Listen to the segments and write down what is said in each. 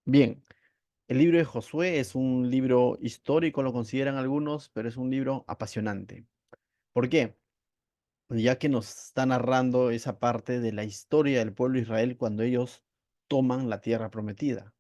Bien, el libro de Josué es un libro histórico, lo consideran algunos, pero es un libro apasionante. ¿Por qué? Ya que nos está narrando esa parte de la historia del pueblo de Israel cuando ellos toman la tierra prometida.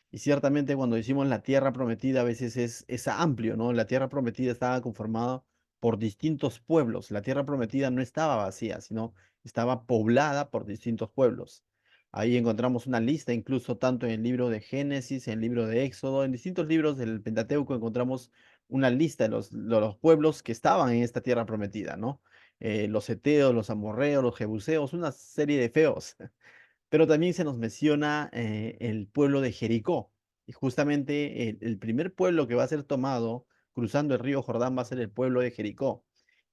Y ciertamente cuando decimos la tierra prometida a veces es amplio, ¿no? La tierra prometida estaba conformada por distintos pueblos. La tierra prometida no estaba vacía, sino estaba poblada por distintos pueblos. Ahí encontramos una lista, incluso tanto en el libro de Génesis, en el libro de Éxodo, en distintos libros del Pentateuco encontramos una lista de los pueblos que estaban en esta tierra prometida, ¿no? Los heteos, los amorreos, los jebuseos, una serie de feos. Pero también se nos menciona el pueblo de Jericó. Y justamente el primer pueblo que va a ser tomado cruzando el río Jordán va a ser el pueblo de Jericó.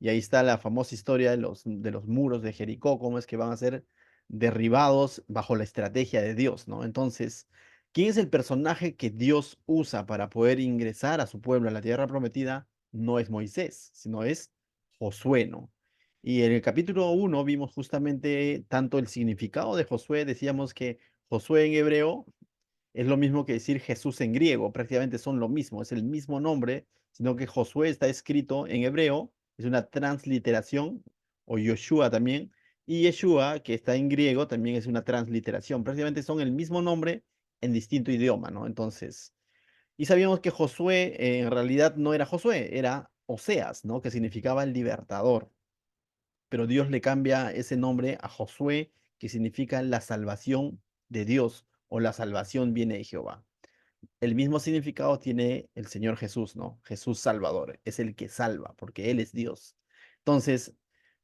Y ahí está la famosa historia de los muros de Jericó, cómo es que van a ser derribados bajo la estrategia de Dios, ¿no? Entonces, ¿quién es el personaje que Dios usa para poder ingresar a su pueblo, a la tierra prometida? No es Moisés, sino es Josué, ¿no? Y en el capítulo 1 vimos justamente tanto el significado de Josué, decíamos que Josué en hebreo es lo mismo que decir Jesús en griego, prácticamente son lo mismo, es el mismo nombre, sino que Josué está escrito en hebreo, es una transliteración, o Yoshua también, y Yeshua, que está en griego, también es una transliteración, prácticamente son el mismo nombre en distinto idioma, ¿no? Entonces, y sabíamos que Josué en realidad no era Josué, era Oseas, ¿no? Que significaba el libertador, pero Dios le cambia ese nombre a Josué, que significa la salvación de Dios o la salvación viene de Jehová. El mismo significado tiene el Señor Jesús, ¿no? Jesús Salvador, es el que salva, porque Él es Dios. Entonces,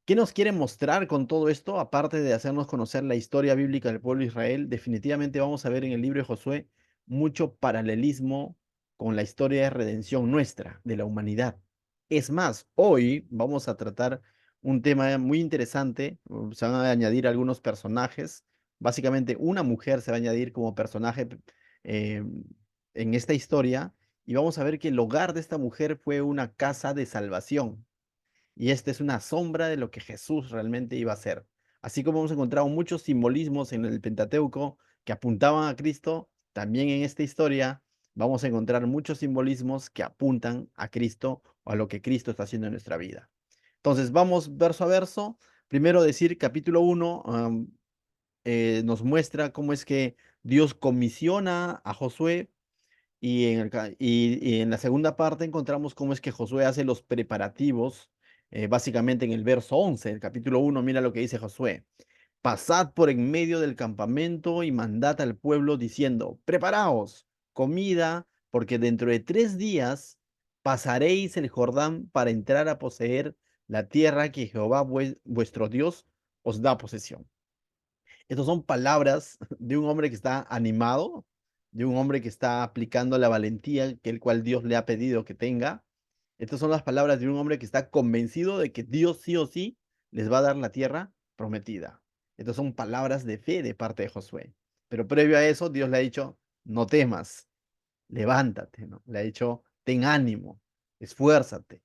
¿qué nos quiere mostrar con todo esto? Aparte de hacernos conocer la historia bíblica del pueblo de Israel, definitivamente vamos a ver en el libro de Josué mucho paralelismo con la historia de redención nuestra, de la humanidad. Es más, hoy vamos a tratar un tema muy interesante. Se van a añadir algunos personajes. Básicamente, una mujer se va a añadir como personaje eh, en esta historia y vamos a ver que el hogar de esta mujer fue una casa de salvación. Y esta es una sombra de lo que Jesús realmente iba a ser. Así como hemos encontrado muchos simbolismos en el Pentateuco que apuntaban a Cristo, también en esta historia vamos a encontrar muchos simbolismos que apuntan a Cristo o a lo que Cristo está haciendo en nuestra vida. Entonces vamos verso a verso. Primero decir, capítulo 1 nos muestra cómo es que Dios comisiona a Josué y en la segunda parte encontramos cómo es que Josué hace los preparativos, básicamente en el verso 11 del capítulo 1, mira lo que dice Josué. Pasad por en medio del campamento y mandad al pueblo diciendo, preparaos, comida, porque dentro de 3 días pasaréis el Jordán para entrar a poseer la tierra que Jehová vuestro Dios os da posesión. Estas son palabras de un hombre que está animado, de un hombre que está aplicando la valentía que el cual Dios le ha pedido que tenga. Estas son las palabras de un hombre que está convencido de que Dios sí o sí les va a dar la tierra prometida. Estas son palabras de fe de parte de Josué. Pero previo a eso, Dios le ha dicho, no temas, levántate, ¿no? Le ha dicho, ten ánimo, esfuérzate,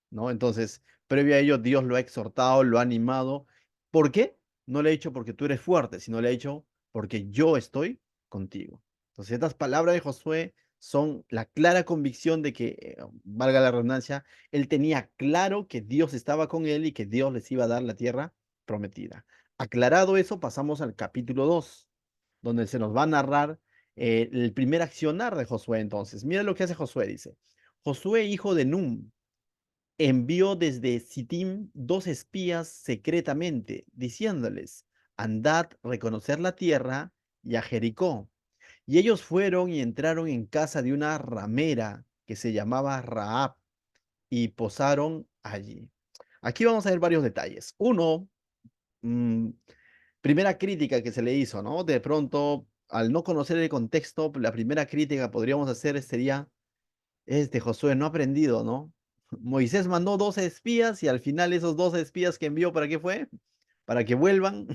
¿no? Entonces, previo a ello, Dios lo ha exhortado, lo ha animado. ¿Por qué? No le ha dicho porque tú eres fuerte, sino le ha dicho porque yo estoy contigo. Entonces, estas palabras de Josué son la clara convicción de que, valga la redundancia, él tenía claro que Dios estaba con él y que Dios les iba a dar la tierra prometida. Aclarado eso, pasamos al capítulo 2 donde se nos va a narrar el primer accionar de Josué entonces. Mira lo que hace Josué, dice. Josué, hijo de Num, envió desde Sittim 2 espías secretamente, diciéndoles, andad, reconocer la tierra y a Jericó. Y ellos fueron y entraron en casa de una ramera que se llamaba Raab y posaron allí. Aquí vamos a ver varios detalles. Uno, mm, primera crítica que se le hizo, ¿no? De pronto, al no conocer el contexto, la primera crítica que podríamos hacer sería, este Josué no ha aprendido, ¿no? Moisés mandó 12 espías y al final esos 12 espías que envió, ¿para qué fue? Para que vuelvan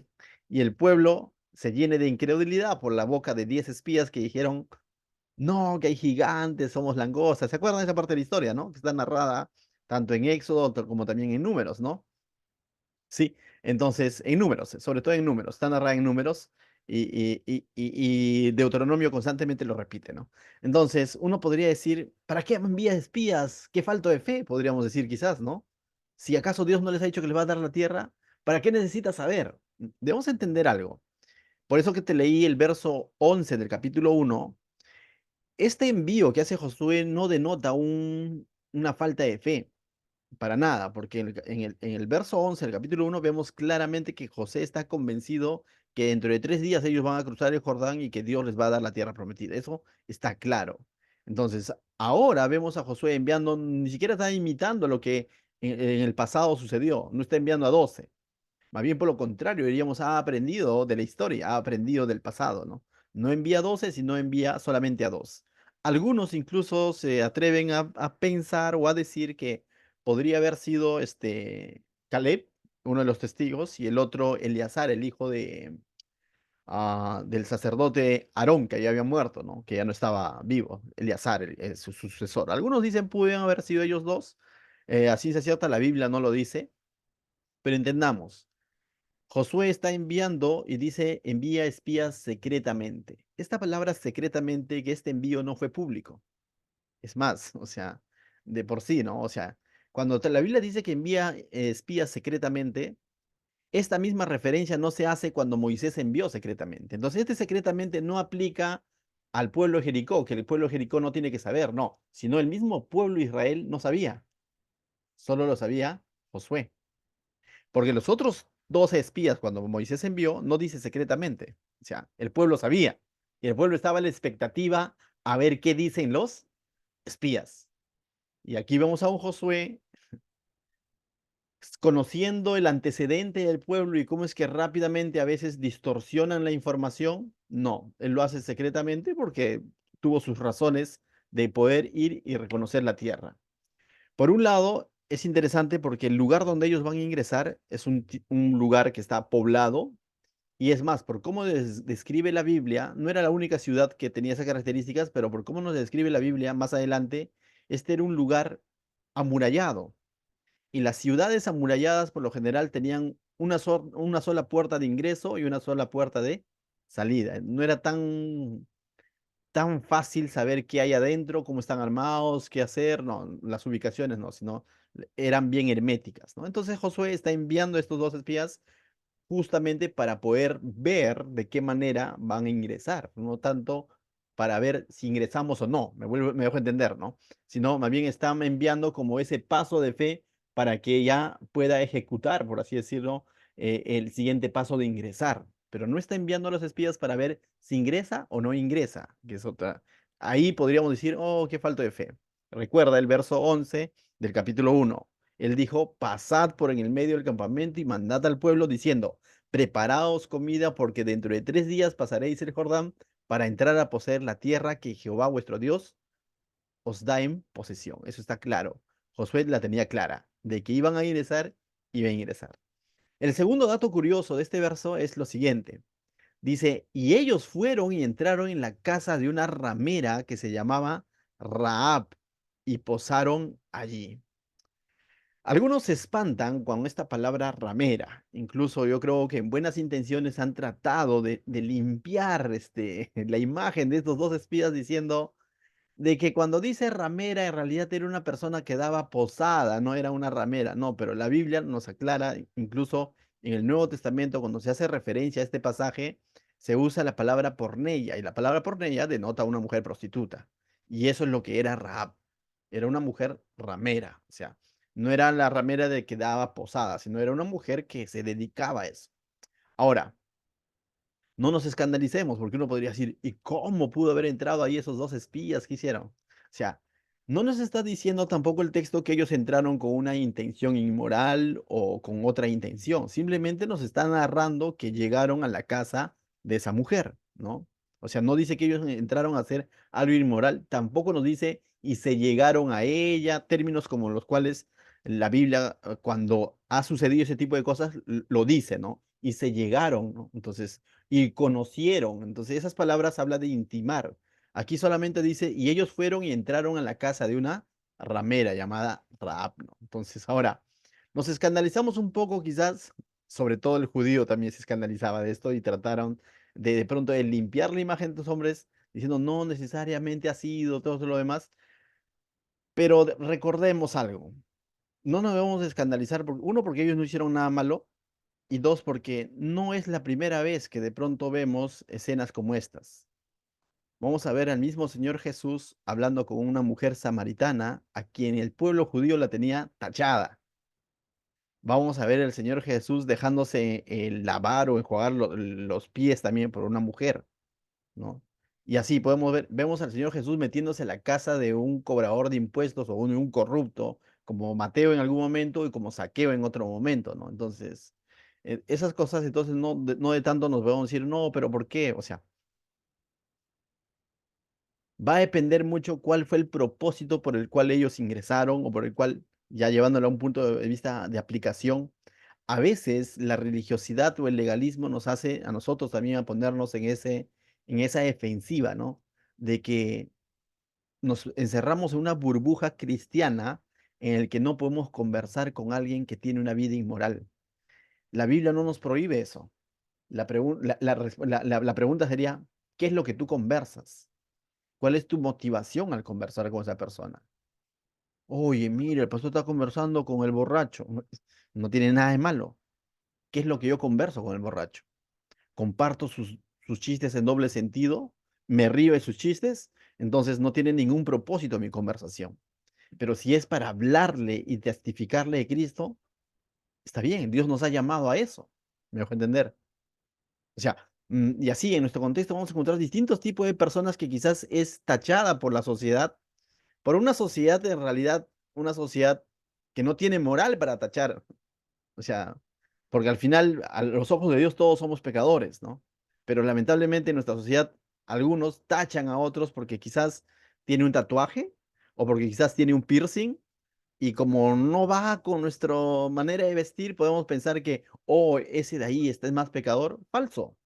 y el pueblo se llene de incredulidad por la boca de 10 espías que dijeron, no, que hay gigantes, somos langostas. ¿Se acuerdan de esa parte de la historia, no? Que está narrada tanto en Éxodo como también en Números, ¿no? Sí, entonces, en números, sobre todo en números, está narrada en números. y Deuteronomio constantemente lo repite, ¿no? Entonces, uno podría decir, ¿para qué envía espías? Qué falta de fe, podríamos decir quizás, ¿no? Si acaso Dios no les ha dicho que les va a dar la tierra, ¿para qué necesita saber? Debemos entender algo. Por eso que te leí el verso 11 del capítulo 1. Este envío que hace Josué no denota una falta de fe. Para nada, porque en el verso 11 del capítulo 1 vemos claramente que José está convencido que dentro de 3 días ellos van a cruzar el Jordán y que Dios les va a dar la tierra prometida. Eso está claro. Entonces, ahora vemos a Josué enviando, ni siquiera está imitando lo que en el pasado sucedió, no está enviando a 12. Más bien por lo contrario, diríamos, ha aprendido de la historia, ha aprendido del pasado, ¿no? No envía 12, sino envía solamente a dos. Algunos incluso se atreven a pensar o a decir que podría haber sido Caleb, uno de los testigos, y el otro Eleazar, el hijo del sacerdote Aarón, que ya había muerto, ¿no? Que ya no estaba vivo, Eleazar, su sucesor. Algunos dicen pudieron haber sido ellos dos. Así se cierta, la Biblia no lo dice, pero entendamos. Josué está enviando y dice envía espías secretamente. Esta palabra secretamente, que este envío no fue público. Es más, o sea, de por sí, ¿no? O sea, cuando la Biblia dice que envía espías secretamente, esta misma referencia no se hace cuando Moisés envió secretamente. Entonces, este secretamente no aplica al pueblo de Jericó, que el pueblo de Jericó no tiene que saber, no, sino el mismo pueblo de Israel no sabía, solo lo sabía Josué. Porque los otros 12 espías, cuando Moisés envió, no dice secretamente. O sea, el pueblo sabía. Y el pueblo estaba a la expectativa a ver qué dicen los espías. Y aquí vemos a un Josué conociendo el antecedente del pueblo y cómo es que rápidamente a veces distorsionan la información. No, él lo hace secretamente porque tuvo sus razones de poder ir y reconocer la tierra. Por un lado, es interesante porque el lugar donde ellos van a ingresar es un lugar que está poblado. Y es más, por cómo describe la Biblia, no era la única ciudad que tenía esas características, pero por cómo nos describe la Biblia más adelante, este era un lugar amurallado. Y las ciudades amuralladas por lo general tenían una sola puerta de ingreso y una sola puerta de salida. No era tan fácil saber qué hay adentro, cómo están armados, qué hacer, no, las ubicaciones no, sino eran bien herméticas, ¿no? Entonces Josué está enviando a estos dos espías justamente para poder ver de qué manera van a ingresar, no tanto para ver si ingresamos o no, me dejo entender, ¿no? Sino más bien están enviando como ese paso de fe para que ya pueda ejecutar, por así decirlo, el siguiente paso de ingresar, pero no está enviando a los espías para ver si ingresa o no ingresa, que es otra. Ahí podríamos decir, oh, qué falta de fe. Recuerda el verso 11 del capítulo 1. Él dijo, pasad por en el medio del campamento y mandad al pueblo diciendo, preparaos comida porque dentro de 3 días pasaréis el Jordán para entrar a poseer la tierra que Jehová vuestro Dios os da en posesión. Eso está claro. Josué la tenía clara, de que iban a ingresar, iban a ingresar. El segundo dato curioso de este verso es lo siguiente. Dice, y ellos fueron y entraron en la casa de una ramera que se llamaba Raab y posaron allí. Algunos se espantan con esta palabra ramera. Incluso yo creo que en buenas intenciones han tratado de limpiar la imagen de estos dos espías diciendo de que cuando dice ramera en realidad era una persona que daba posada, no era una ramera. No, pero la Biblia nos aclara, incluso en el Nuevo Testamento, cuando se hace referencia a este pasaje, se usa la palabra porneia y la palabra porneia denota a una mujer prostituta. Y eso es lo que era Rahab. Era una mujer ramera, o sea, no era la ramera de que daba posada, sino era una mujer que se dedicaba a eso. Ahora, no nos escandalicemos, porque uno podría decir, ¿y cómo pudo haber entrado ahí esos dos espías que hicieron? O sea, no nos está diciendo tampoco el texto que ellos entraron con una intención inmoral o con otra intención. Simplemente nos está narrando que llegaron a la casa de esa mujer, ¿no? O sea, no dice que ellos entraron a hacer algo inmoral, tampoco nos dice y se llegaron a ella, términos como los cuales la Biblia, cuando ha sucedido ese tipo de cosas, lo dice, ¿no? Y se llegaron, ¿no? Entonces, y conocieron. Entonces, esas palabras hablan de intimar. Aquí solamente dice, y ellos fueron y entraron a la casa de una ramera llamada Raab, ¿no? Entonces, ahora, nos escandalizamos un poco quizás, sobre todo el judío también se escandalizaba de esto y trataron de pronto de limpiar la imagen de estos hombres, diciendo no necesariamente ha sido todo lo demás, pero recordemos algo, no nos debemos de escandalizar, uno, porque ellos no hicieron nada malo, y dos, porque no es la primera vez que de pronto vemos escenas como estas. Vamos a ver al mismo Señor Jesús hablando con una mujer samaritana a quien el pueblo judío la tenía tachada. Vamos a ver al Señor Jesús dejándose lavar o enjuagar los pies también por una mujer, ¿no? Y así podemos ver, vemos al Señor Jesús metiéndose en la casa de un cobrador de impuestos o un corrupto, como Mateo en algún momento y como Zaqueo en otro momento, ¿no? Entonces, esas cosas, entonces no de tanto nos podemos decir, no, pero ¿por qué? O sea, va a depender mucho cuál fue el propósito por el cual ellos ingresaron o por el cual, ya llevándolo a un punto de vista de aplicación, a veces la religiosidad o el legalismo nos hace a nosotros también a ponernos en esa defensiva, ¿no? De que nos encerramos en una burbuja cristiana en el que no podemos conversar con alguien que tiene una vida inmoral. La Biblia no nos prohíbe eso. La pregunta sería, ¿qué es lo que tú conversas? ¿Cuál es tu motivación al conversar con esa persona? Oye, mira, el pastor está conversando con el borracho. No, no tiene nada de malo. ¿Qué es lo que yo converso con el borracho? ¿Comparto sus chistes en doble sentido? ¿Me río de sus chistes? Entonces no tiene ningún propósito mi conversación. Pero si es para hablarle y testificarle de Cristo, está bien, Dios nos ha llamado a eso. ¿Me dejo entender? O sea, y así en nuestro contexto vamos a encontrar distintos tipos de personas que quizás es tachada por la sociedad, por una sociedad en realidad, una sociedad que no tiene moral para tachar. O sea, porque al final, a los ojos de Dios todos somos pecadores, ¿no? Pero lamentablemente en nuestra sociedad algunos tachan a otros porque quizás tiene un tatuaje o porque quizás tiene un piercing y como no va con nuestra manera de vestir, podemos pensar que, oh, ese de ahí este es más pecador. Falso.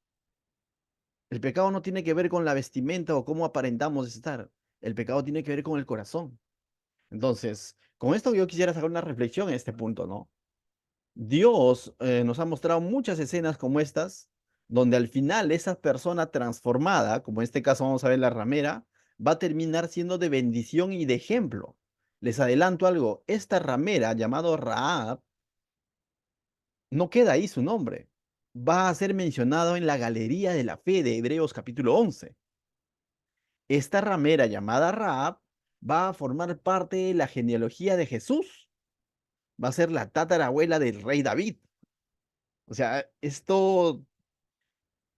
El pecado no tiene que ver con la vestimenta o cómo aparentamos estar. El pecado tiene que ver con el corazón. Entonces, con esto yo quisiera sacar una reflexión en este punto, ¿no? Dios nos ha mostrado muchas escenas como estas, donde al final esa persona transformada, como en este caso vamos a ver la ramera, va a terminar siendo de bendición y de ejemplo. Les adelanto algo, esta ramera llamado Raab, no queda ahí su nombre, va a ser mencionado en la galería de la fe de Hebreos capítulo 11. Esta ramera llamada Raab va a formar parte de la genealogía de Jesús, va a ser la tatarabuela del rey David. O sea, esto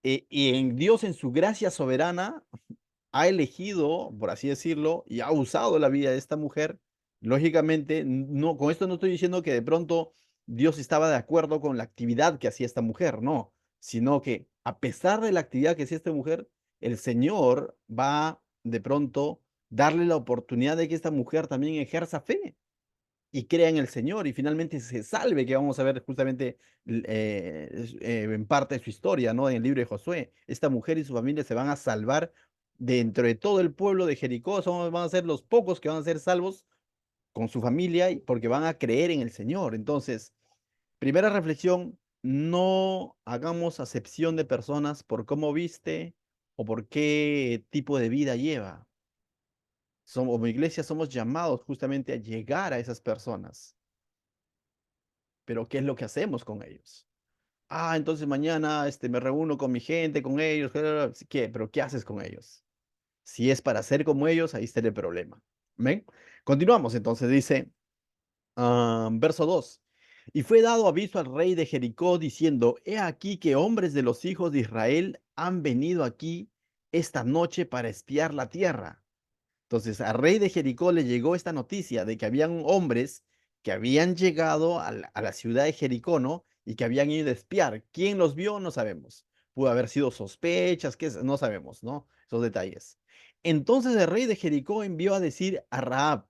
y en Dios, en su gracia soberana, ha elegido, por así decirlo, y ha usado la vida de esta mujer. Lógicamente, no, con esto no estoy diciendo que de pronto Dios estaba de acuerdo con la actividad que hacía esta mujer, no, sino que a pesar de la actividad que hacía esta mujer, el Señor va de pronto darle la oportunidad de que esta mujer también ejerza fe y crea en el Señor y finalmente se salve, que vamos a ver justamente en parte de su historia, ¿no? En el libro de Josué. Esta mujer y su familia se van a salvar dentro de todo el pueblo de Jericó, van a ser los pocos que van a ser salvos con su familia porque van a creer en el Señor. Entonces, primera reflexión, no hagamos acepción de personas por cómo viste o por qué tipo de vida lleva. Como iglesia somos llamados justamente a llegar a esas personas. Pero ¿qué es lo que hacemos con ellos? Ah, entonces mañana me reúno con mi gente, con ellos. ¿Qué? ¿Pero qué haces con ellos? Si es para ser como ellos, ahí está el problema. ¿Ven? Continuamos entonces, dice, verso 2. Y fue dado aviso al rey de Jericó diciendo, he aquí que hombres de los hijos de Israel han venido aquí esta noche para espiar la tierra. Entonces, al rey de Jericó le llegó esta noticia de que habían hombres que habían llegado a la ciudad de Jericó, ¿no? Y que habían ido a espiar. ¿Quién los vio? No sabemos. Pudo haber sido sospechas, no sabemos, ¿no? Esos detalles. Entonces el rey de Jericó envió a decir a Raab,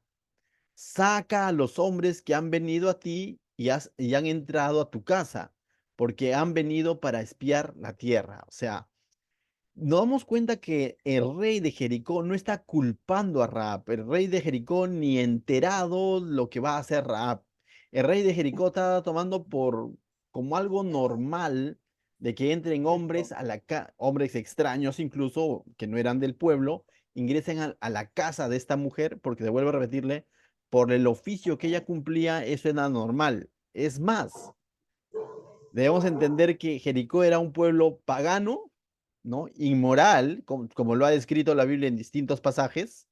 saca a los hombres que han venido a ti y han entrado a tu casa, porque han venido para espiar la tierra. O sea, nos damos cuenta que el rey de Jericó no está culpando a Raab. El rey de Jericó ni enterado lo que va a hacer Raab. El rey de Jericó está tomando por como algo normal de que entren hombres Listo. a hombres extraños incluso, que no eran del pueblo, ingresen a la casa de esta mujer, porque te vuelvo a repetirle, por el oficio que ella cumplía, eso era normal. Es más, debemos entender que Jericó era un pueblo pagano, ¿no? Inmoral, como lo ha descrito la Biblia en distintos pasajes.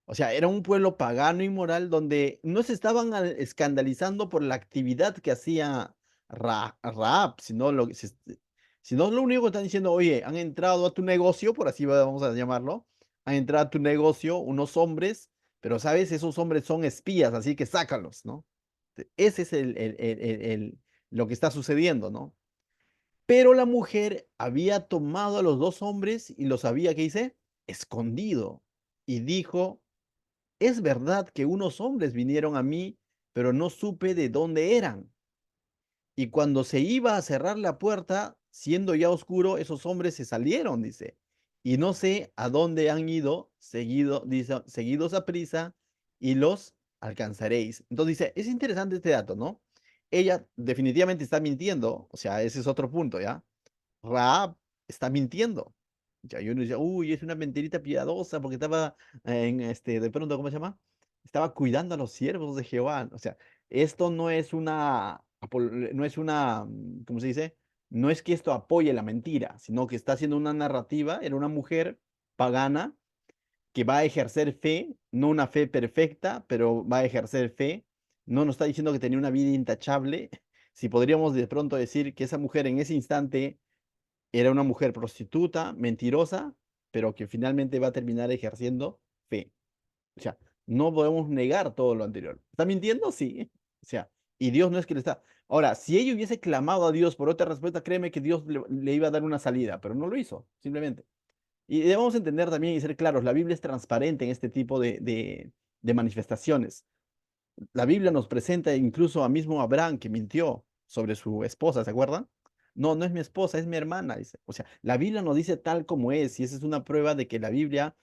O sea, era un pueblo pagano y moral donde no se estaban escandalizando por la actividad que hacía Raab, sino lo único que están diciendo, oye, han entrado a tu negocio, por así vamos a llamarlo, han entrado a tu negocio unos hombres, pero sabes, esos hombres son espías, así que sácalos, ¿no? Ese es lo que está sucediendo, ¿no? Pero la mujer había tomado a los dos hombres y los había, ¿qué dice? Escondido. Y dijo, es verdad que unos hombres vinieron a mí, pero no supe de dónde eran. Y cuando se iba a cerrar la puerta, siendo ya oscuro, esos hombres se salieron, dice. Y no sé a dónde han ido, dice, seguidos a prisa, y los alcanzaréis. Entonces dice, es interesante este dato, ¿no? Ella definitivamente está mintiendo, o sea, ese es otro punto, ¿ya? Raab está mintiendo. Ya, y uno dice, uy, es una mentirita piadosa porque estaba de pronto, ¿cómo se llama? Estaba cuidando a los siervos de Jehová. O sea, esto no es no es una, ¿cómo se dice? No es que esto apoye la mentira, sino que está haciendo una narrativa. Era una mujer pagana que va a ejercer fe, no una fe perfecta, pero va a ejercer fe. No nos está diciendo que tenía una vida intachable. Si podríamos de pronto decir que esa mujer en ese instante era una mujer prostituta, mentirosa, pero que finalmente va a terminar ejerciendo fe. O sea, no podemos negar todo lo anterior. ¿Está mintiendo? Sí. O sea, y Dios no es que le está. Ahora, si ella hubiese clamado a Dios por otra respuesta, créeme que Dios le iba a dar una salida, pero no lo hizo, simplemente. Y debemos entender también y ser claros, la Biblia es transparente en este tipo de manifestaciones. La Biblia nos presenta incluso a mismo Abraham que mintió sobre su esposa, ¿se acuerdan? No, no es mi esposa, es mi hermana, dice. O sea, la Biblia nos dice tal como es, y esa es una prueba de que la Biblia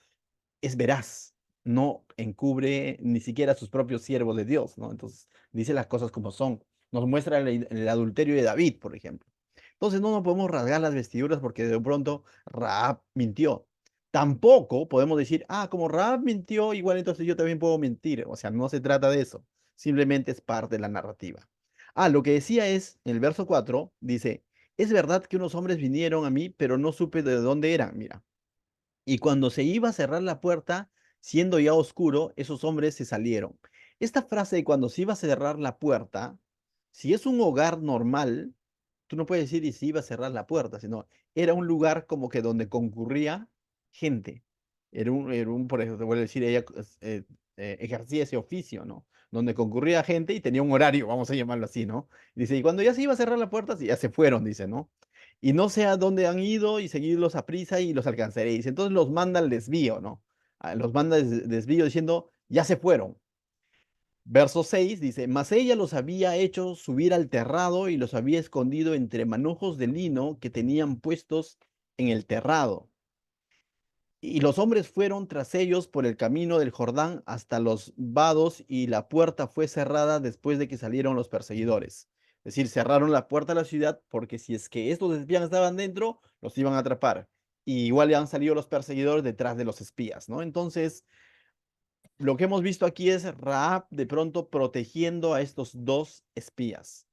es veraz, no encubre ni siquiera a sus propios siervos de Dios, ¿no? Entonces, dice las cosas como son. Nos muestra el adulterio de David, por ejemplo. Entonces, no nos podemos rasgar las vestiduras porque de pronto Raab mintió. Tampoco podemos decir, ah, como Raab mintió, igual entonces yo también puedo mentir. O sea, no se trata de eso. Simplemente es parte de la narrativa. Ah, lo que decía es, en el verso 4 dice, es verdad que unos hombres vinieron a mí, pero no supe de dónde eran. Mira, y cuando se iba a cerrar la puerta, siendo ya oscuro, esos hombres se salieron. Esta frase de cuando se iba a cerrar la puerta, si es un hogar normal, tú no puedes decir y se iba a cerrar la puerta, sino era un lugar como que donde concurría gente. Por ejemplo, te voy a decir, ella ejercía ese oficio, ¿no? Donde concurría gente y tenía un horario, vamos a llamarlo así, ¿no? Y dice, y cuando ya se iba a cerrar la puerta, sí, ya se fueron, dice, ¿no? Y no sé a dónde han ido y seguidlos a prisa y los alcanzaréis. Entonces los manda al desvío, ¿no? Los manda al desvío diciendo, ya se fueron. Verso 6 dice, mas ella los había hecho subir al terrado y los había escondido entre manojos de lino que tenían puestos en el terrado. Y los hombres fueron tras ellos por el camino del Jordán hasta los vados y la puerta fue cerrada después de que salieron los perseguidores. Es decir, cerraron la puerta de la ciudad porque si es que estos espías estaban dentro, los iban a atrapar. Y igual ya han salido los perseguidores detrás de los espías, ¿no? Entonces, lo que hemos visto aquí es Raab de pronto protegiendo a estos dos espías.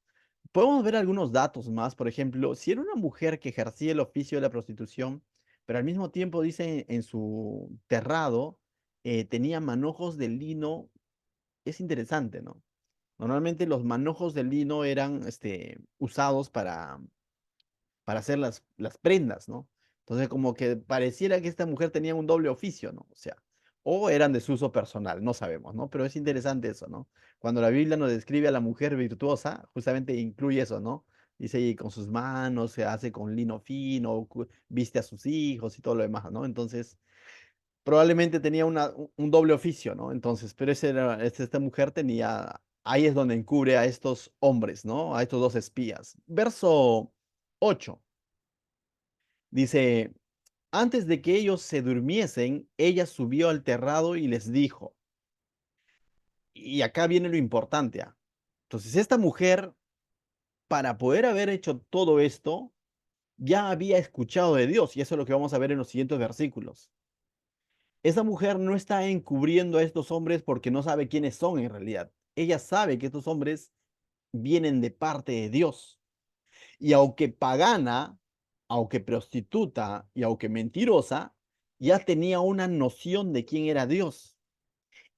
Podemos ver algunos datos más, por ejemplo, si era una mujer que ejercía el oficio de la prostitución, pero al mismo tiempo dice en su terrado, tenía manojos de lino, es interesante, ¿no? Normalmente los manojos de lino eran usados para hacer las prendas, ¿no? Entonces, como que pareciera que esta mujer tenía un doble oficio, ¿no? O sea, o eran de su uso personal, no sabemos, ¿no? Pero es interesante eso, ¿no? Cuando la Biblia nos describe a la mujer virtuosa, justamente incluye eso, ¿no? Dice, y con sus manos se hace con lino fino, viste a sus hijos y todo lo demás, ¿no? Entonces, probablemente tenía un doble oficio, ¿no? Entonces, pero esta mujer tenía, ahí es donde encubre a estos hombres, ¿no? A estos dos espías. Verso 8 dice, antes de que ellos se durmiesen, ella subió al terrado y les dijo, y acá viene lo importante, ¿ah? Entonces, esta mujer, para poder haber hecho todo esto, ya había escuchado de Dios, y eso es lo que vamos a ver en los siguientes versículos. Esa mujer no está encubriendo a estos hombres porque no sabe quiénes son en realidad. Ella sabe que estos hombres vienen de parte de Dios. Y aunque pagana, aunque prostituta y aunque mentirosa, ya tenía una noción de quién era Dios.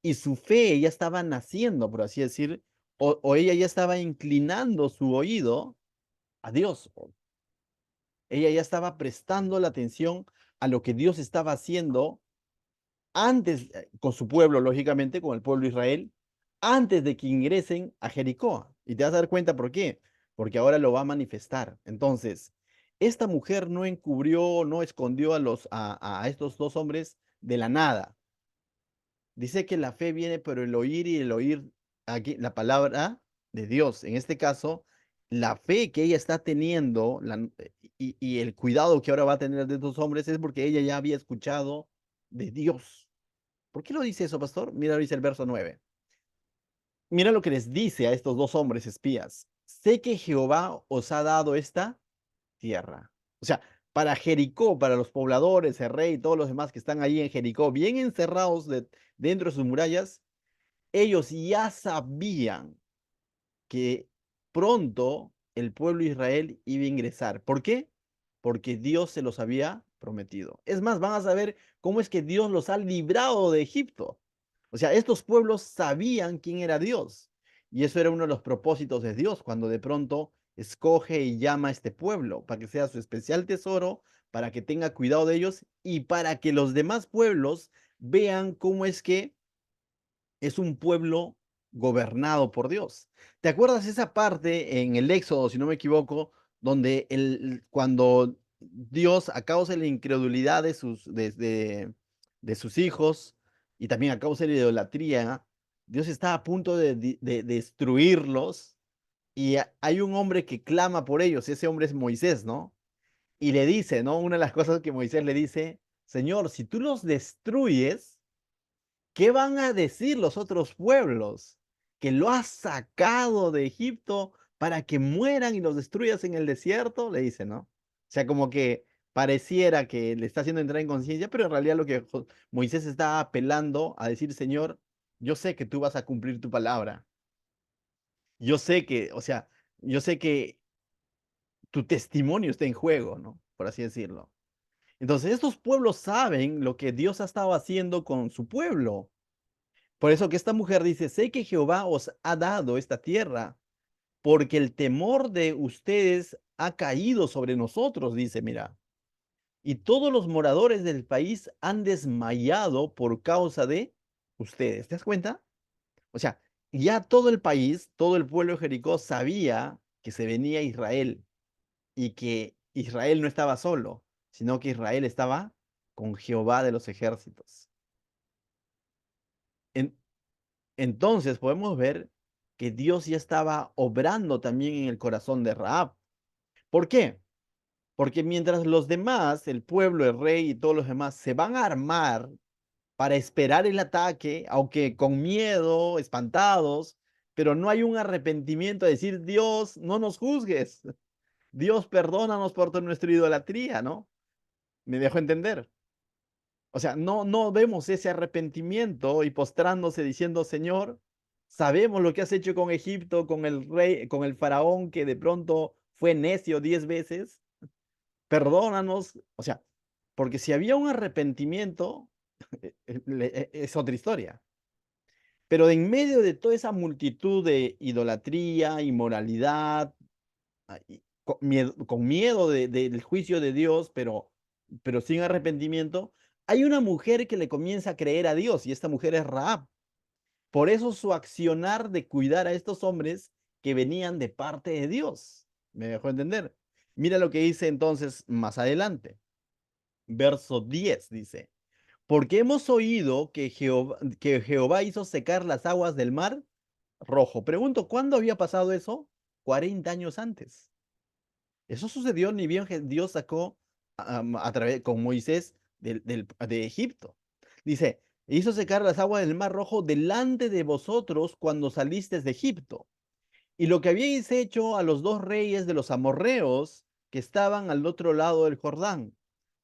Y su fe ya estaba naciendo, por así decir, o ella ya estaba inclinando su oído a Dios. Ella ya estaba prestando la atención a lo que Dios estaba haciendo antes, con su pueblo, lógicamente, con el pueblo de Israel, antes de que ingresen a Jericó. Y te vas a dar cuenta por qué, porque ahora lo va a manifestar. Entonces, esta mujer no encubrió, no escondió a estos dos hombres de la nada. Dice que la fe viene por el oír y el oír aquí la palabra de Dios. En este caso, la fe que ella está teniendo y el cuidado que ahora va a tener de estos hombres es porque ella ya había escuchado de Dios. ¿Por qué lo dice eso, pastor? Mira, lo dice el verso 9. Mira lo que les dice a estos dos hombres espías. Sé que Jehová os ha dado esta tierra. O sea, para Jericó, para los pobladores, el rey y todos los demás que están ahí en Jericó, bien encerrados dentro de sus murallas, ellos ya sabían que pronto el pueblo de Israel iba a ingresar. ¿Por qué? Porque Dios se los había prometido. Es más, van a saber cómo es que Dios los ha librado de Egipto. O sea, estos pueblos sabían quién era Dios. Y eso era uno de los propósitos de Dios, cuando de pronto escoge y llama a este pueblo para que sea su especial tesoro, para que tenga cuidado de ellos y para que los demás pueblos vean cómo es que es un pueblo gobernado por Dios. ¿Te acuerdas esa parte en el Éxodo, si no me equivoco, donde cuando Dios, a causa de la incredulidad de sus hijos y también a causa de la idolatría, Dios está a punto de destruirlos y hay un hombre que clama por ellos, y ese hombre es Moisés, ¿no? Y le dice, ¿no? Una de las cosas que Moisés le dice, Señor, si tú los destruyes, ¿qué van a decir los otros pueblos? ¿Que lo has sacado de Egipto para que mueran y los destruyas en el desierto? Le dice, ¿no? O sea, como que pareciera que le está haciendo entrar en conciencia, pero en realidad lo que Moisés está apelando a decir, Señor, yo sé que tú vas a cumplir tu palabra. Yo sé que, o sea, yo sé que tu testimonio está en juego, ¿no? Por así decirlo. Entonces, estos pueblos saben lo que Dios ha estado haciendo con su pueblo. Por eso que esta mujer dice, sé que Jehová os ha dado esta tierra, porque el temor de ustedes ha caído sobre nosotros, dice, mira, y todos los moradores del país han desmayado por causa de ustedes. ¿Te das cuenta? O sea, ya todo el país, todo el pueblo de Jericó sabía que se venía Israel y que Israel no estaba solo, sino que Israel estaba con Jehová de los ejércitos. En- Entonces podemos ver que Dios ya estaba obrando también en el corazón de Rahab. ¿Por qué? Porque mientras los demás, el pueblo, el rey y todos los demás, se van a armar para esperar el ataque, aunque con miedo, espantados, pero no hay un arrepentimiento de decir, Dios, no nos juzgues, Dios, perdónanos por nuestra idolatría, ¿no? ¿Me dejo entender? O sea, no vemos ese arrepentimiento y postrándose diciendo, Señor, sabemos lo que has hecho con Egipto, con el rey, con el faraón que de pronto fue necio 10 veces, perdónanos. O sea, porque si había un arrepentimiento, es otra historia. Pero de en medio de toda esa multitud de idolatría, inmoralidad, con miedo del juicio de Dios, pero sin arrepentimiento, hay una mujer que le comienza a creer a Dios y esta mujer es Rahab. Por eso su accionar de cuidar a estos hombres que venían de parte de Dios. ¿Me dejó entender? Mira lo que dice entonces más adelante. Verso 10 dice, porque hemos oído que Jehová hizo secar las aguas del mar Rojo. Pregunto, ¿cuándo había pasado eso? 40 años antes. Eso sucedió ni bien que Dios sacó a través con Moisés de Egipto. Dice, hizo secar las aguas del Mar Rojo delante de vosotros cuando salisteis de Egipto. Y lo que habíais hecho a los dos reyes de los amorreos, que estaban al otro lado del Jordán.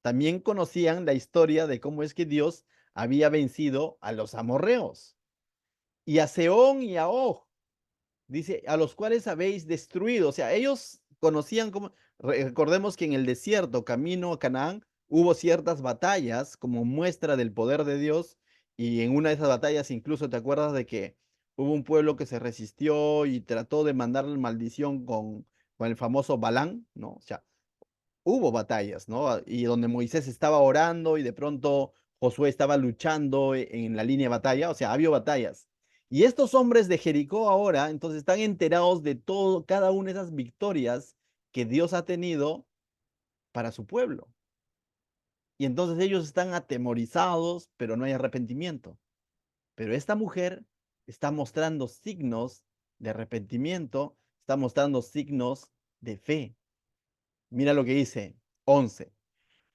También conocían la historia de cómo es que Dios había vencido a los amorreos y a Sehón y a Og, dice, a los cuales habéis destruido. O sea, ellos conocían cómo, recordemos que en el desierto, camino a Canaán, hubo ciertas batallas como muestra del poder de Dios, y en una de esas batallas incluso te acuerdas de que hubo un pueblo que se resistió y trató de mandarle maldición con el famoso Balán, ¿no? O sea, hubo batallas, ¿no? Y donde Moisés estaba orando y de pronto Josué estaba luchando en la línea de batalla, o sea, había batallas. Y estos hombres de Jericó ahora, entonces están enterados de todo, cada una de esas victorias que Dios ha tenido para su pueblo. Y entonces ellos están atemorizados, pero no hay arrepentimiento. Pero esta mujer está mostrando signos de arrepentimiento, está mostrando signos de fe. Mira lo que dice 11.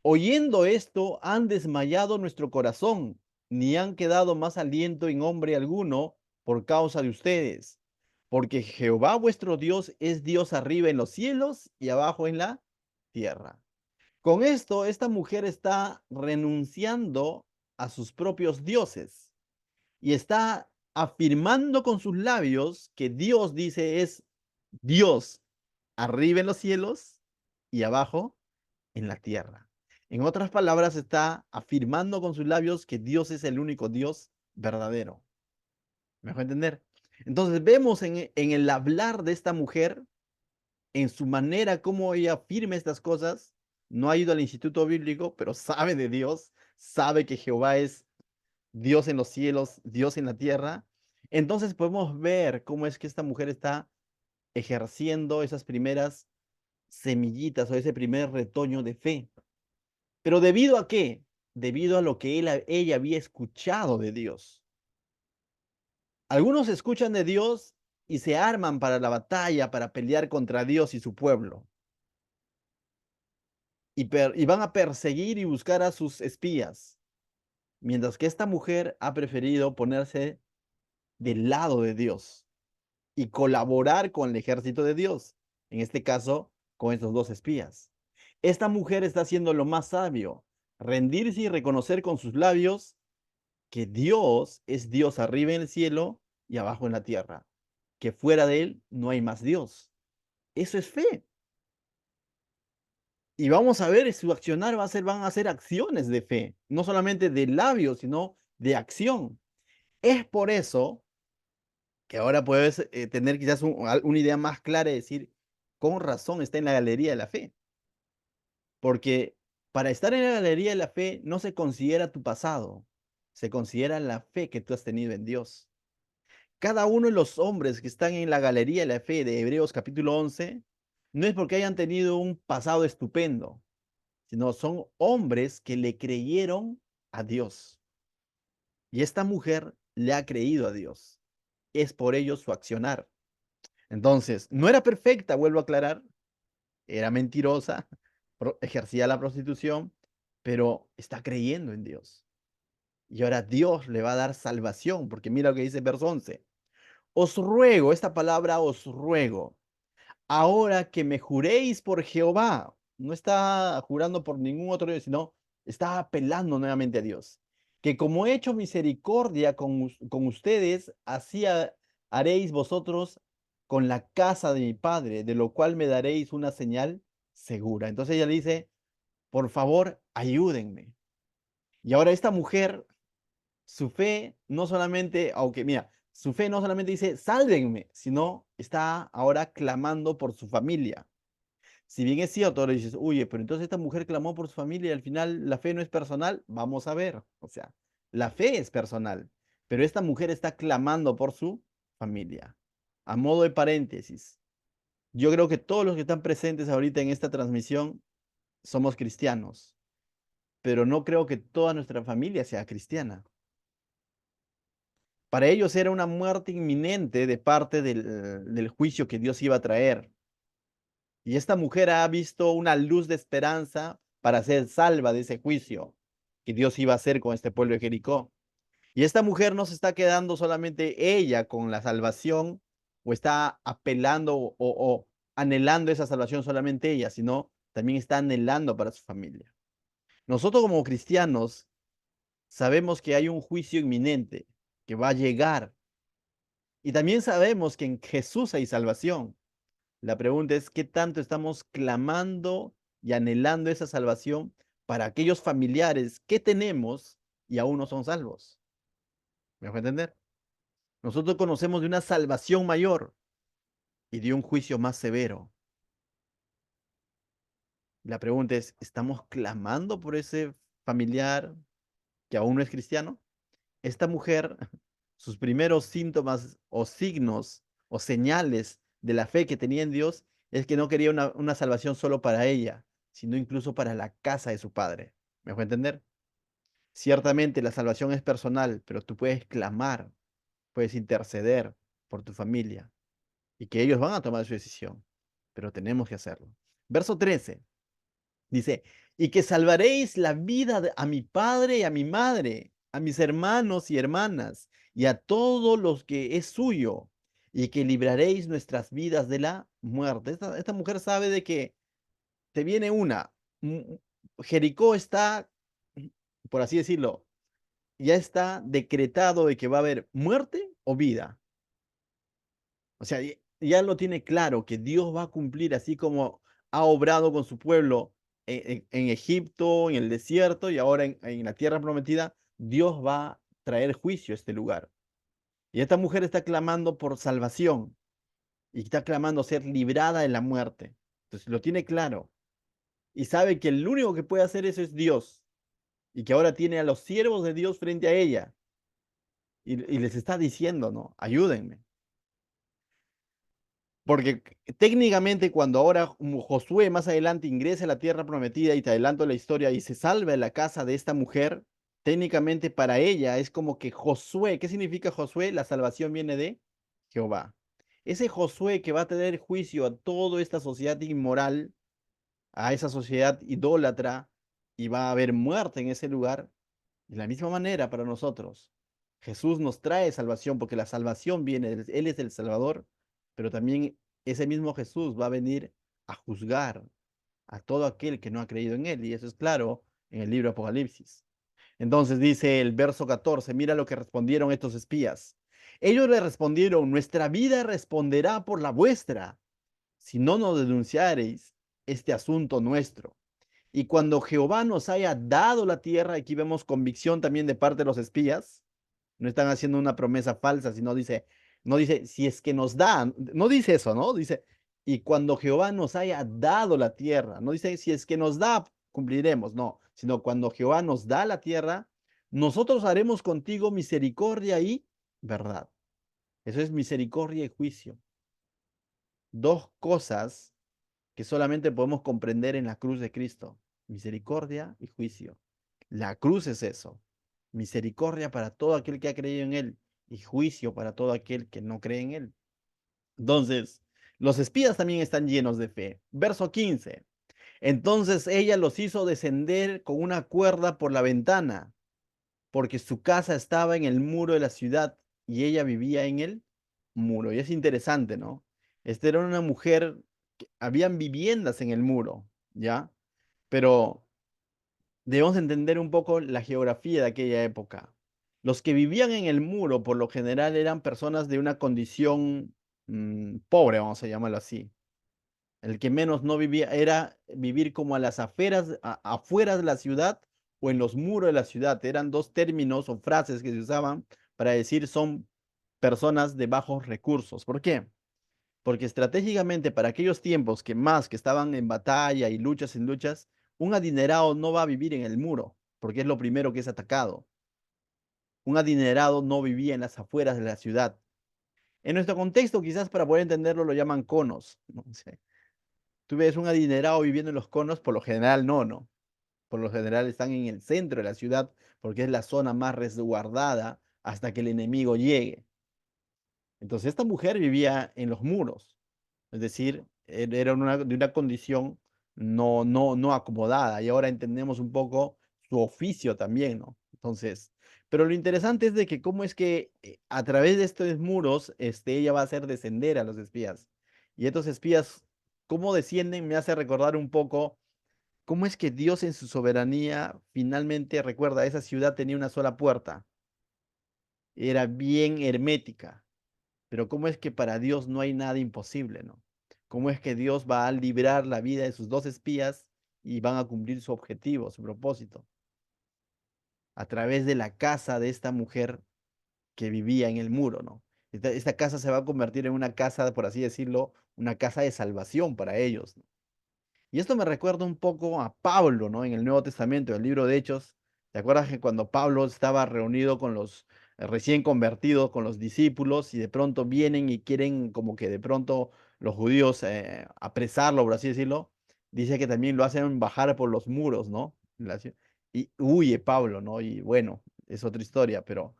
Oyendo esto, han desmayado nuestro corazón, ni han quedado más aliento en hombre alguno por causa de ustedes. Porque Jehová vuestro Dios es Dios arriba en los cielos y abajo en la tierra. Con esto, esta mujer está renunciando a sus propios dioses y está afirmando con sus labios que Dios, dice, es Dios arriba en los cielos y abajo en la tierra. En otras palabras, está afirmando con sus labios que Dios es el único Dios verdadero. ¿Me dejo entender? Entonces vemos en el hablar de esta mujer, en su manera como ella afirma estas cosas, no ha ido al instituto bíblico, pero sabe de Dios, sabe que Jehová es Dios en los cielos, Dios en la tierra. Entonces podemos ver cómo es que esta mujer está ejerciendo esas primeras semillitas o ese primer retoño de fe. ¿Pero debido a qué? Debido a lo que ella había escuchado de Dios. Algunos escuchan de Dios y se arman para la batalla, para pelear contra Dios y su pueblo. Y van a perseguir y buscar a sus espías. Mientras que esta mujer ha preferido ponerse del lado de Dios y colaborar con el ejército de Dios. En este caso, con estos dos espías. Esta mujer está haciendo lo más sabio, rendirse y reconocer con sus labios que Dios es Dios arriba en el cielo y abajo en la tierra, que fuera de él no hay más Dios. Eso es fe. Y vamos a ver, su accionar van a ser acciones de fe, no solamente de labios, sino de acción. Es por eso que ahora puedes tener quizás una idea más clara y decir, con razón está en la galería de la fe. Porque para estar en la galería de la fe no se considera tu pasado, se considera la fe que tú has tenido en Dios. Cada uno de los hombres que están en la galería de la fe de Hebreos capítulo 11 no es porque hayan tenido un pasado estupendo, sino son hombres que le creyeron a Dios. Y esta mujer le ha creído a Dios. Es por ello su accionar. Entonces, no era perfecta, vuelvo a aclarar, era mentirosa, ejercía la prostitución, pero está creyendo en Dios. Y ahora Dios le va a dar salvación, porque mira lo que dice el verso 11. Os ruego, esta palabra os ruego, ahora que me juréis por Jehová. No está jurando por ningún otro Dios, sino está apelando nuevamente a Dios. Que como he hecho misericordia con ustedes, así haréis vosotros con la casa de mi padre, de lo cual me daréis una señal segura. Entonces ella le dice, por favor, ayúdenme. Y ahora esta mujer, su fe no solamente, aunque mira, su fe no solamente dice, sálvenme, sino está ahora clamando por su familia. Si bien es cierto, ahora dices, oye, pero entonces esta mujer clamó por su familia y al final la fe no es personal, vamos a ver. O sea, la fe es personal, pero esta mujer está clamando por su familia. A modo de paréntesis, yo creo que todos los que están presentes ahorita en esta transmisión somos cristianos, pero no creo que toda nuestra familia sea cristiana. Para ellos era una muerte inminente de parte del juicio que Dios iba a traer. Y esta mujer ha visto una luz de esperanza para ser salva de ese juicio que Dios iba a hacer con este pueblo de Jericó. Y esta mujer no se está quedando solamente ella con la salvación o está apelando o anhelando esa salvación solamente ella, sino también está anhelando para su familia. Nosotros como cristianos sabemos que hay un juicio inminente que va a llegar y también sabemos que en Jesús hay salvación. La pregunta es, ¿qué tanto estamos clamando y anhelando esa salvación para aquellos familiares que tenemos y aún no son salvos? ¿Me dejo entender? Nosotros conocemos de una salvación mayor y de un juicio más severo. La pregunta es, ¿estamos clamando por ese familiar que aún no es cristiano? Esta mujer, sus primeros síntomas o signos o señales de la fe que tenía en Dios es que no quería una salvación solo para ella, sino incluso para la casa de su padre. ¿Me dejo entender? Ciertamente la salvación es personal, pero tú puedes clamar, puedes interceder por tu familia y que ellos van a tomar su decisión, pero tenemos que hacerlo. Verso 13 dice, y que salvaréis la vida a mi padre y a mi madre, a mis hermanos y hermanas, y a todos los que es suyo, y que libraréis nuestras vidas de la muerte. Esta mujer sabe de que te viene una. mm, Jericó está, por así decirlo, ya está decretado de que va a haber muerte o vida. O sea, ya lo tiene claro que Dios va a cumplir así como ha obrado con su pueblo en Egipto, en el desierto y ahora en la tierra prometida. Dios va a traer juicio a este lugar. Y esta mujer está clamando por salvación y está clamando ser librada de la muerte. Entonces lo tiene claro y sabe que el único que puede hacer eso es Dios y que ahora tiene a los siervos de Dios frente a ella y les está diciendo, ¿no? Ayúdenme. Porque técnicamente cuando ahora Josué más adelante ingresa a la tierra prometida y te adelanto la historia y se salva en la casa de esta mujer, técnicamente para ella es como que Josué, ¿qué significa Josué? La salvación viene de Jehová. Ese Josué que va a tener juicio a toda esta sociedad inmoral, a esa sociedad idólatra y va a haber muerte en ese lugar, de la misma manera para nosotros. Jesús nos trae salvación porque la salvación viene, Él es el Salvador, pero también ese mismo Jesús va a venir a juzgar a todo aquel que no ha creído en Él. Y eso es claro en el libro de Apocalipsis. Entonces dice el verso 14, mira lo que respondieron estos espías. Ellos le respondieron, nuestra vida responderá por la vuestra, si no nos denunciareis este asunto nuestro. Y cuando Jehová nos haya dado la tierra, aquí vemos convicción también de parte de los espías, no están haciendo una promesa falsa, sino dice, no dice, si es que nos dan, no dice eso, ¿no? Dice, y cuando Jehová nos haya dado la tierra, no dice, si es que nos da, cumpliremos, no, sino cuando Jehová nos da la tierra, nosotros haremos contigo misericordia y verdad. Eso es misericordia y juicio. Dos cosas que solamente podemos comprender en la cruz de Cristo. Misericordia y juicio. La cruz es eso. Misericordia para todo aquel que ha creído en Él y juicio para todo aquel que no cree en Él. Entonces, los espías también están llenos de fe. Verso 15. Entonces ella los hizo descender con una cuerda por la ventana, porque su casa estaba en el muro de la ciudad y ella vivía en el muro. Y es interesante, ¿no? Esta era una mujer, habían viviendas en el muro, ¿ya? Pero debemos entender un poco la geografía de aquella época. Los que vivían en el muro, por lo general, eran personas de una condición pobre, vamos a llamarlo así. El que menos no vivía era vivir como a las afueras, afuera de la ciudad o en los muros de la ciudad. Eran dos términos o frases que se usaban para decir son personas de bajos recursos. ¿Por qué? Porque estratégicamente para aquellos tiempos que estaban en batalla y luchas en luchas, un adinerado no va a vivir en el muro, porque es lo primero que es atacado. Un adinerado no vivía en las afueras de la ciudad. En nuestro contexto, quizás para poder entenderlo, lo llaman conos, ¿no? O sea, tú ves un adinerado viviendo en los conos, por lo general no, ¿no? Por lo general están en el centro de la ciudad porque es la zona más resguardada hasta que el enemigo llegue. Entonces esta mujer vivía en los muros, es decir, era de una condición no acomodada y ahora entendemos un poco su oficio también, ¿no? Entonces, pero lo interesante es de que cómo es que a través de estos muros, ella va a hacer descender a los espías. Y estos espías, cómo descienden, me hace recordar un poco ¿Cómo es que Dios en su soberanía finalmente, recuerda, esa ciudad tenía una sola puerta, era bien hermética, pero cómo es que para Dios no hay nada imposible, ¿no? ¿Cómo es que Dios va a librar la vida de sus dos espías y van a cumplir su objetivo, su propósito, a través de la casa de esta mujer que vivía en el muro, ¿no? Esta casa se va a convertir en una casa, por así decirlo, una casa de salvación para ellos, ¿no? Y esto me recuerda un poco a Pablo, ¿no? En el Nuevo Testamento, en el libro de Hechos. ¿Te acuerdas que cuando Pablo estaba reunido con los recién convertidos, con los discípulos, y de pronto vienen y quieren como que de pronto los judíos apresarlo, por así decirlo? Dice que también lo hacen bajar por los muros, ¿no? Y huye Pablo, ¿no? Y bueno, es otra historia, pero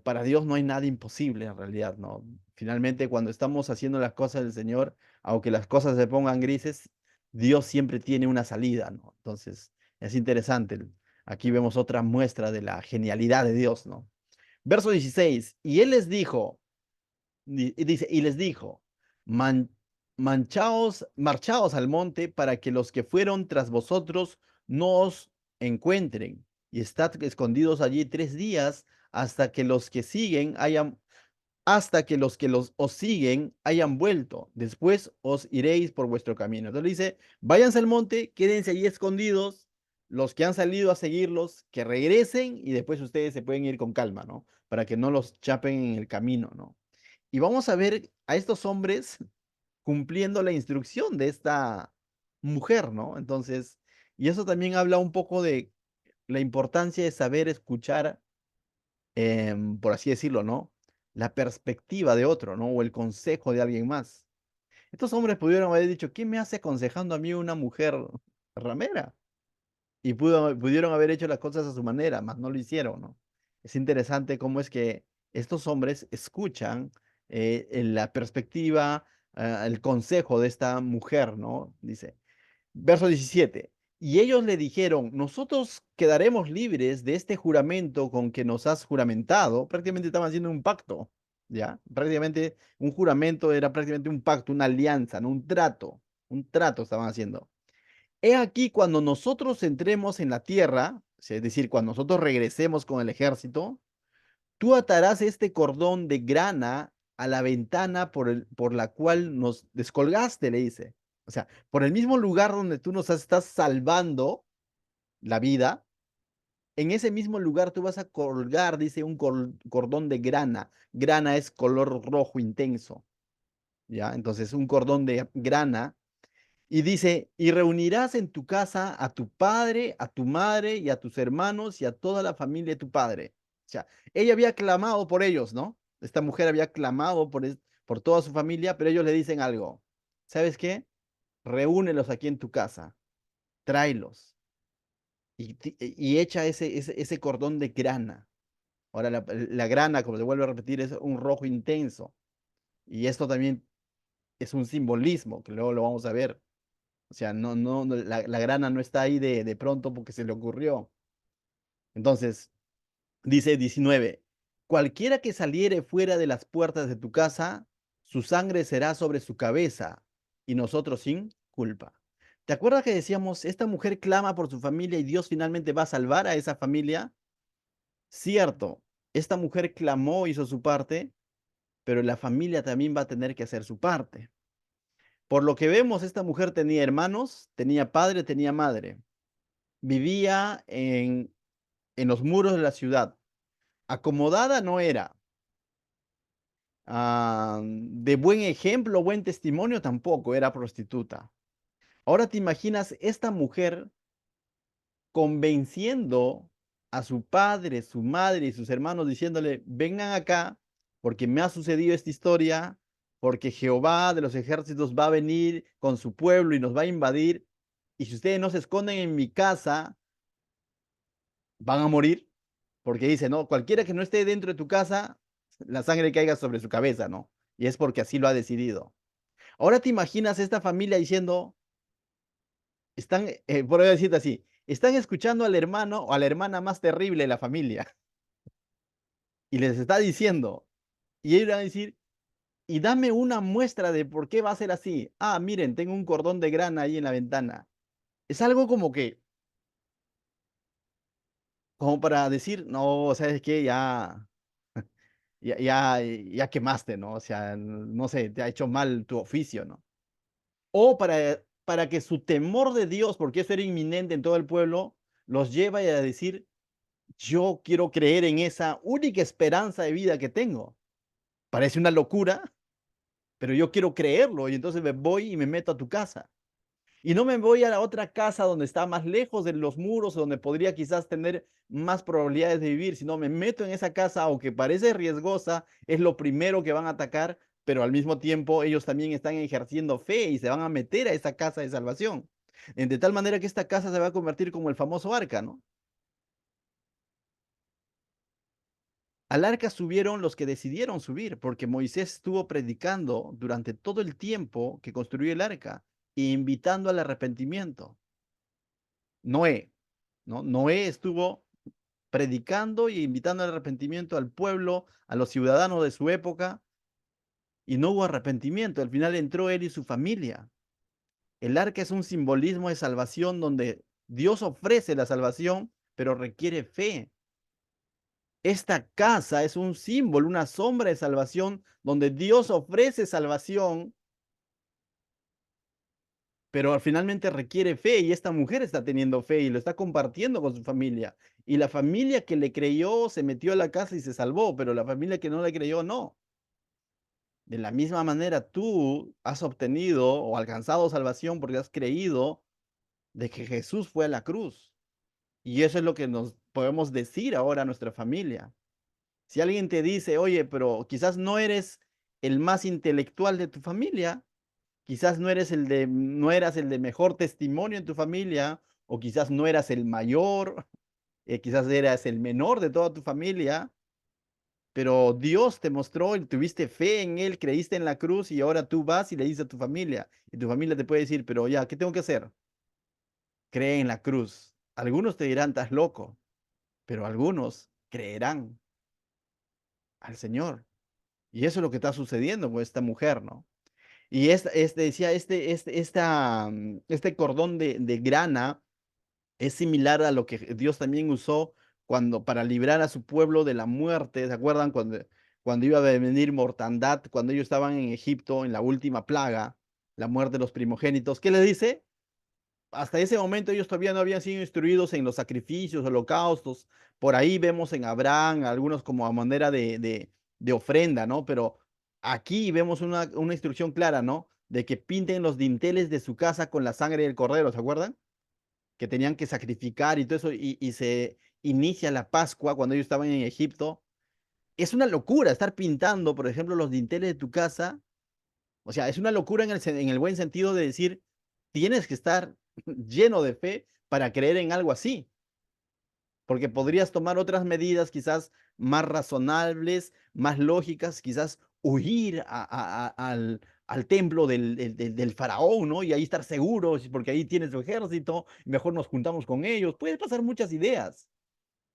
para Dios no hay nada imposible en realidad, ¿no? Finalmente, cuando estamos haciendo las cosas del Señor, aunque las cosas se pongan grises, Dios siempre tiene una salida, ¿no? Entonces, es interesante. Aquí vemos otra muestra de la genialidad de Dios, ¿no? Verso 16, y él les dijo, y dice, y les dijo, "Man- marchaos al monte para que los que fueron tras vosotros no os encuentren, y estad escondidos allí 3 días hasta que los que os siguen hayan vuelto. Después os iréis por vuestro camino." Entonces le dice, váyanse al monte, quédense allí escondidos, los que han salido a seguirlos, que regresen y después ustedes se pueden ir con calma, ¿no? Para que no los chapen en el camino, ¿no? Y vamos a ver a estos hombres cumpliendo la instrucción de esta mujer, ¿no? Entonces, y eso también habla un poco de la importancia de saber escuchar, por así decirlo, ¿no? La perspectiva de otro, ¿no? O el consejo de alguien más. Estos hombres pudieron haber dicho, ¿qué me hace aconsejando a mí una mujer ramera? Y pudieron haber hecho las cosas a su manera, mas no lo hicieron, ¿no? Es interesante cómo es que estos hombres escuchan en la perspectiva, el consejo de esta mujer, ¿no? Dice, verso 17. Y ellos le dijeron, nosotros quedaremos libres de este juramento con que nos has juramentado. Prácticamente estaban haciendo un pacto, ¿ya? Prácticamente un juramento era prácticamente un pacto, una alianza, ¿no? Un trato estaban haciendo. He aquí cuando nosotros entremos en la tierra, es decir, cuando nosotros regresemos con el ejército, tú atarás este cordón de grana a la ventana por la cual nos descolgaste, le dice. O sea, por el mismo lugar donde tú nos estás salvando la vida, en ese mismo lugar tú vas a colgar, dice, un cordón de grana. Grana es color rojo intenso, ¿ya? Entonces, un cordón de grana. Y dice, y reunirás en tu casa a tu padre, a tu madre y a tus hermanos y a toda la familia de tu padre. O sea, ella había clamado por ellos, ¿no? Esta mujer había clamado por toda su familia, pero ellos le dicen algo. ¿Sabes qué? Reúnelos aquí en tu casa, tráelos y echa ese cordón de grana. Ahora, la grana, como se vuelve a repetir, es un rojo intenso. Y esto también es un simbolismo, que luego lo vamos a ver. O sea, la grana no está ahí de pronto porque se le ocurrió. Entonces, dice 19, cualquiera que saliere fuera de las puertas de tu casa, su sangre será sobre su cabeza y nosotros sin culpa. ¿Te acuerdas que decíamos, esta mujer clama por su familia y Dios finalmente va a salvar a esa familia? Cierto, esta mujer clamó, hizo su parte, pero la familia también va a tener que hacer su parte. Por lo que vemos, esta mujer tenía hermanos, tenía padre, tenía madre. Vivía en los muros de la ciudad. Acomodada no era. De buen ejemplo, buen testimonio tampoco, era prostituta. Ahora te imaginas esta mujer convenciendo a su padre, su madre y sus hermanos diciéndole, vengan acá porque me ha sucedido esta historia, porque Jehová de los ejércitos va a venir con su pueblo y nos va a invadir. Y si ustedes no se esconden en mi casa, van a morir. Porque dice, no, cualquiera que no esté dentro de tu casa, la sangre caiga sobre su cabeza, ¿no? Y es porque así lo ha decidido. Ahora te imaginas esta familia diciendo, están, por decirte así, están escuchando al hermano o a la hermana más terrible de la familia y les está diciendo, y ellos van a decir, y dame una muestra de por qué va a ser así. Ah, miren, tengo un cordón de grana ahí en la ventana. Es algo como que, como para decir, no, ¿sabes qué? Ya quemaste, ¿no? O sea, no sé, te ha hecho mal tu oficio, ¿no? O para que su temor de Dios, porque eso era inminente en todo el pueblo, los lleva a decir, yo quiero creer en esa única esperanza de vida que tengo. Parece una locura, pero yo quiero creerlo y entonces me voy y me meto a tu casa. Y no me voy a la otra casa donde está más lejos de los muros, donde podría quizás tener más probabilidades de vivir, sino me meto en esa casa, aunque parece riesgosa, es lo primero que van a atacar, pero al mismo tiempo ellos también están ejerciendo fe y se van a meter a esa casa de salvación. De tal manera que esta casa se va a convertir como el famoso arca, ¿no? Al arca subieron los que decidieron subir, porque Moisés estuvo predicando durante todo el tiempo que construyó el arca e invitando al arrepentimiento. Noé, ¿no? Noé estuvo predicando y invitando al arrepentimiento al pueblo, a los ciudadanos de su época, y no hubo arrepentimiento. Al final entró él y su familia. El arca es un simbolismo de salvación donde Dios ofrece la salvación, pero requiere fe. Esta casa es un símbolo, una sombra de salvación, donde Dios ofrece salvación, pero finalmente requiere fe y esta mujer está teniendo fe y lo está compartiendo con su familia. Y la familia que le creyó se metió a la casa y se salvó, pero la familia que no le creyó no. De la misma manera, tú has obtenido o alcanzado salvación porque has creído de que Jesús fue a la cruz. Y eso es lo que nos podemos decir ahora a nuestra familia. Si alguien te dice, oye, pero quizás no eres el más intelectual de tu familia, quizás no eras el de mejor testimonio en tu familia, o quizás no eras el mayor, quizás eras el menor de toda tu familia, pero Dios te mostró y tuviste fe en Él, creíste en la cruz y ahora tú vas y le dices a tu familia, y tu familia te puede decir, pero ya, ¿qué tengo que hacer? Cree en la cruz. Algunos te dirán, estás loco, pero algunos creerán al Señor. Y eso es lo que está sucediendo con esta mujer, ¿no? Y decía, este cordón de grana es similar a lo que Dios también usó para librar a su pueblo de la muerte. ¿Se acuerdan cuando iba a venir mortandad, cuando ellos estaban en Egipto en la última plaga, la muerte de los primogénitos? ¿Qué les dice? Hasta ese momento ellos todavía no habían sido instruidos en los sacrificios, holocaustos. Por ahí vemos en Abraham algunos como a manera de ofrenda, ¿no? Pero aquí vemos una instrucción clara, ¿no? De que pinten los dinteles de su casa con la sangre del cordero, ¿se acuerdan? Que tenían que sacrificar y todo eso, y se inicia la Pascua cuando ellos estaban en Egipto. Es una locura estar pintando, por ejemplo, los dinteles de tu casa. O sea, es una locura en el buen sentido de decir, tienes que estar lleno de fe para creer en algo así, porque podrías tomar otras medidas quizás más razonables, más lógicas, quizás huir al templo del faraón, ¿no? Y ahí estar seguros, porque ahí tienes su ejército, mejor nos juntamos con ellos. Pueden pasar muchas ideas,